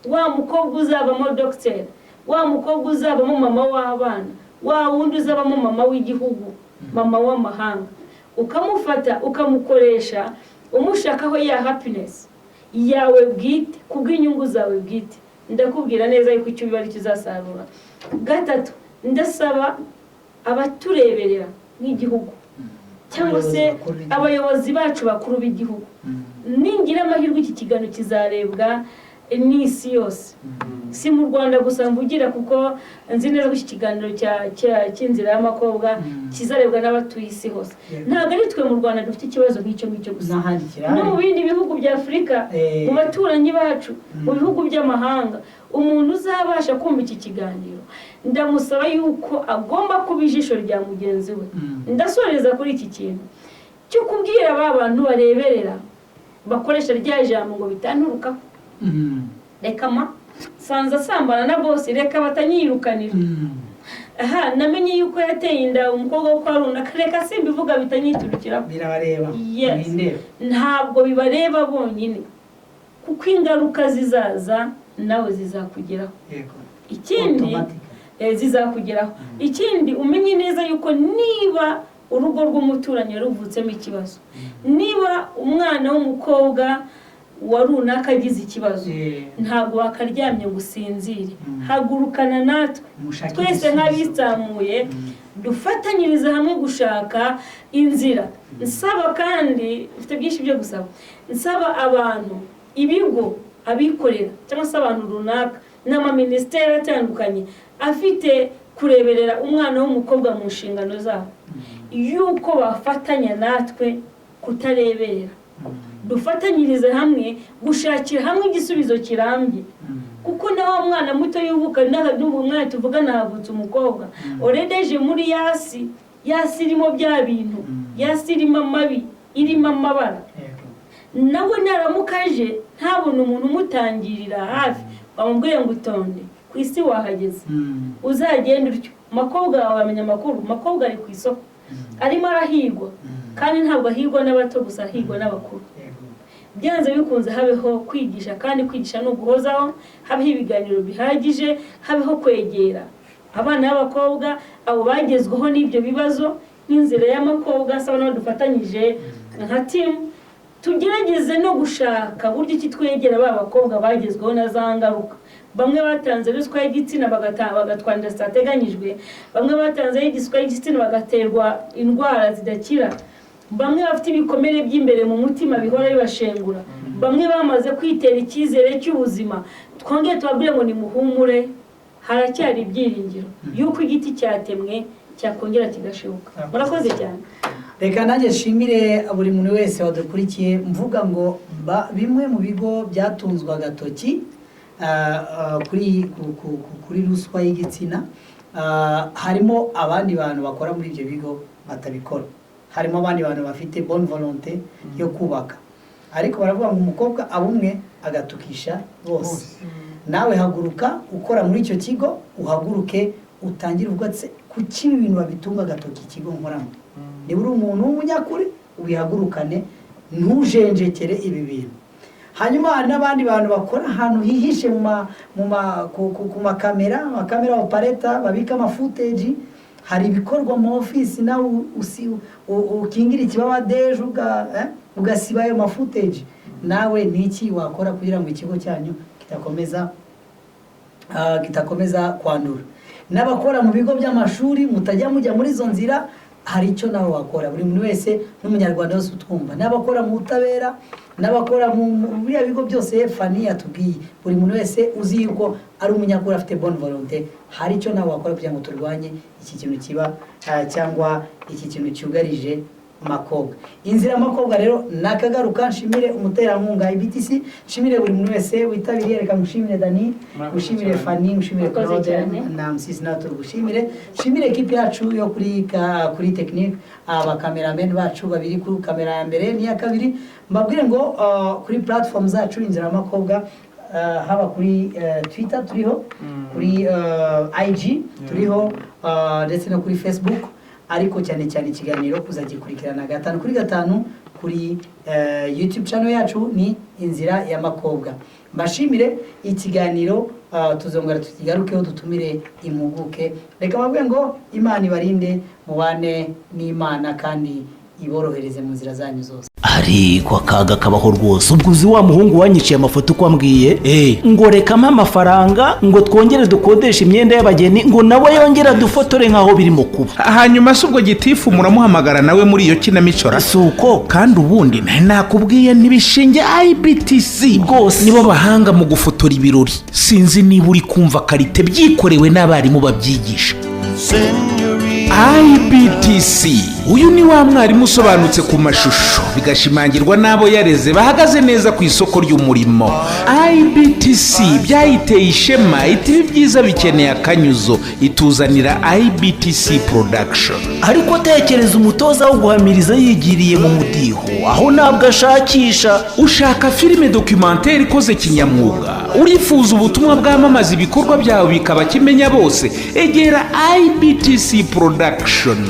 wa mukobwa uzabamo dogiteri, wa mukobwa uzabamo mama w'abana, wa wundi uzabamo mama w'igihugu, mama w'amahanga, ukamufata ukamukoresha umushakaho ya happiness yawe bwite kubw'inyungu zawe bwite. Ndakubwira neza yuko icyo biba ari kizasarura. Gatatu, ndasaba abatureberera nk'igihugu cyangwa se abayobozi bacu bakuru b'igihugu, ningira amahirwe iki kiganiro kizarebwa n'isi yose, si mu Rwanda gusa mvugira, kuko nzi neza ko iki kiganiro cy'inzira y'amakobwa kizarebwa n'abatuye isi hose. Ntabwo ari twe mu Rwanda dufite ikibazo nk'icyo gusa, no mu bindi bihugu bya Afurika, mu baturanyi bacu, mu bihugu by'amahanga, umuntu uzabasha kumva iki kiganiro ndamusaba yuko agomba kuba ijisho rya mugenzi we. Ndasoreza kuri iki kintu cyo kubwira aba bantu bareberera bakoresha rya jambo ngo bitanturukaho. Reka sanza sambana na bosi, reka batanyirukanira. Namenye yuko yateye inda umukobwa wo kwa runaka, reka simbivuga bitanyiturukiraho. Birabareba. Ntabwo bibareba bonyine, kuko ingaruka zizaza nawe zizakugeraho. Ikindi zizakugeraho. Ikindi umenye neza yuko niba urugo rw'umuturanyi ruvutsemo ikibazo, niba umwana w'umukobwa wa runaka agize ikibazo, ntabwo wakaryamye ngo usinzire. Hagurukana natwe twese nk'abisamuye, dufatanyiriza hamwe gushaka inzira. Nsaba kandi mfite byinshi byo gusaba, nsaba abantu, ibigo, abikorera cyangwa se abantu runaka n'amaministeri atandukanye afite kureberera umwana w'umukobwa mu nshingano zabo, yuko bafatanya natwe kutareberera, dufatanyirize hamwe gushakira hamwe igisubizo kirambye. Kuko na wa mwana muto yuvuka n'akadumbu umwana tuvuga navutse umukobwa oredeje muri yasi irimo bya bintu, yasi irimo amabi, irimo amabara, nawe naramukaje ntabona umuntu umutangirira hafi bamubwiye ngo utonde ku isi wahageze, uzagenda utyo. Makobwa wawe amenya amakuru, makobwa ari ku isoko, arimo arahigwa, kandi ntabwo ahigwa n'abato gusa, ahigwa n'abakuru. Byanze bikunze habeho kwigisha, kandi kwigisha no guhozaho, habeho ibiganiro bihagije, habeho kwegera abana b'abakobwa abo bagezweho n'ibyo bibazo nk'inzira y'amakobwa. Saba no dufatanyije nka team tugerageze no gushaka buryo ki twegera abakobwa bagezweho na za ngaruka. Bamwe batanze ruswa y'igitsina bagatwanda strateganyijwe, bamwe batanze y'igitswa y'igitsina bagaterwa indwara zidakira, bamwe bafite ibikomere by'imbere mu mutima bihora bibashengura, bamwe bamaze kwitera icyizere cy'ubuzima. Twongeye tubabwire ngo ni muhumure, haracyari ibyiringiro yuko igiti cyatemwe cyakongera kigashibuka. Murakoze cyane. Reka nanjye nshimire buri muntu wese wadukurikiye, mvuga ngo bimwe mu bigo byatunzwe agatoki kuri ruswa y'igitsina, harimo abandi bantu bakora muri ibyo bigo batabikora, harimo abandi bantu bafite bonne volonté yo kubaka, ariko baravuga ngo umukobwa abumwe agatukisha bose. Nawe haguruka ukora muri icyo kigo, uhaguruke utangire ubwatse kuki ibintu babitunga agatoki ikigo nkoramo. Niba uri umuntu w'umunyakuri ubihagurukane, ntujenjekere ibi bintu. hanyuma hari n'abandi bantu bakora ahantu hihishe ku makamera opareta babika amafuteji. Hari ibikorwa mu ofisi nawe ukingira ikibaba deje ugasiba ayo mafuteji. Nawe niki wakora kugira ngo ikigo cyanyu kitakomeza kwandura? N'abakora mu bigo by'amashuri mutajya mujya muri izo nzira, hari icyo nawe wakora. Buri muntu wese n'umunyarwanda wese utwumva, n'abakora mu butabera, n'abakora mu biriya bigo byose Fani yatubwiye, buri muntu wese uzi yuko ari umunyakuri afite bonne volonté, hari icyo nawe wakora kugira ngo turwanye iki kintu kiba cyangwa iki kintu cyugarije Makobwa. Inzira Makobwa rero nakagaruka. Nshimire umuterankunga IBTC, nshimire buri muntu wese witabiriye. Reka mushimire Dani, mushimire Fani, mushimire Claude na Msisi Nato, nshimire equipe yacu yo kuri technique, abakamerameni bacu babiri kuri kamera ya mbere n'iya kabiri. Mbabwire ngo kuri platform zacu Inzira Makobwa, haba kuri Twitter turiho, kuri IG turiho, ndetse no kuri Facebook. Ariko cyane ikiganiro kuzagikurikirana 5/5 kuri YouTube channel yacu ni Inzira ya Makobwa. Mbashimire ikiganiro, tuzongera tukigarukeho dutumire impuguke. Reka mabwe ngo Imana ibarinde, mubane n'Imana kandi iborohereze mu nzira zanyu zose. ariko akaga kabaho rwose. Ubwo uzi wa muhungu wanyiciye amafoto uko ambwiye ngo rekamo amafaranga ngo twongere dukodesha imyenda y'abageni ngo nawe yongera dufotore nkaho birimo kuba. Hanyuma se ubwo gitifu muramuhamagara nawe muri iyo kinamicora? Suko kandi ubundi nakubwiye ntibishinge IBTC rwose nibo bahanga mu gufotora ibirori. Sinzi niba uri kumva karite byikorewe n'abarimu babyigisha. IBTC uyu ni wa mwarimu usobanutse ku mashusho bigashimangirwa n'abo yareze bahagaze neza ku isoko ry'umurimo. IBTC byayiteye ishema, iti byiza bikeneye akanyuzo, ituzanira IBTC production. Ariko tekereza umutoza wo guhamiriza yigiriye mu mudiho, aho ntabwo ashakisha. Ushaka filime documentaire ikoze kinyamwuga, urifuza ubutumwa bwamamaza ibikorwa byawe bikaba kimenya bose, egera IBTC production.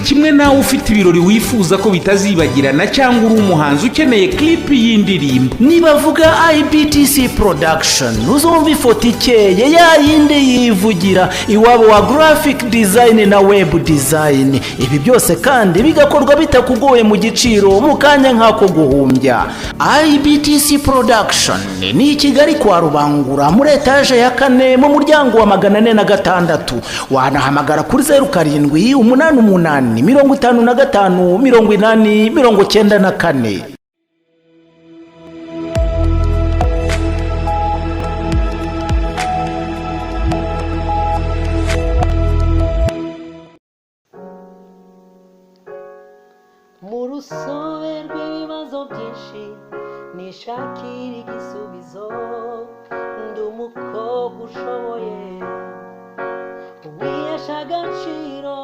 Kimwe nawe ufite ibirori wifuza ko bitazibagirana cyangwa uri umuhanzi ukeneye clip y'indirimbo, nibavuga IBTC production uzumva ifoto ikeye ya yindi yivugira iwabo wa graphic design na web design. Ibi byose kandi bigakorwa bitakugoye mu giciro, mu kanya nk'ako guhumbya. IBTC production ni i Kigali kwa Rubangura muri etage ya 4 mu muryango wa 406. Wanahamagara kuri 0788558094. Mu rusobe rw'ibibazo byinshi nishakira igisubizo, ndi umukobwa ushoboye wihesha agaciro.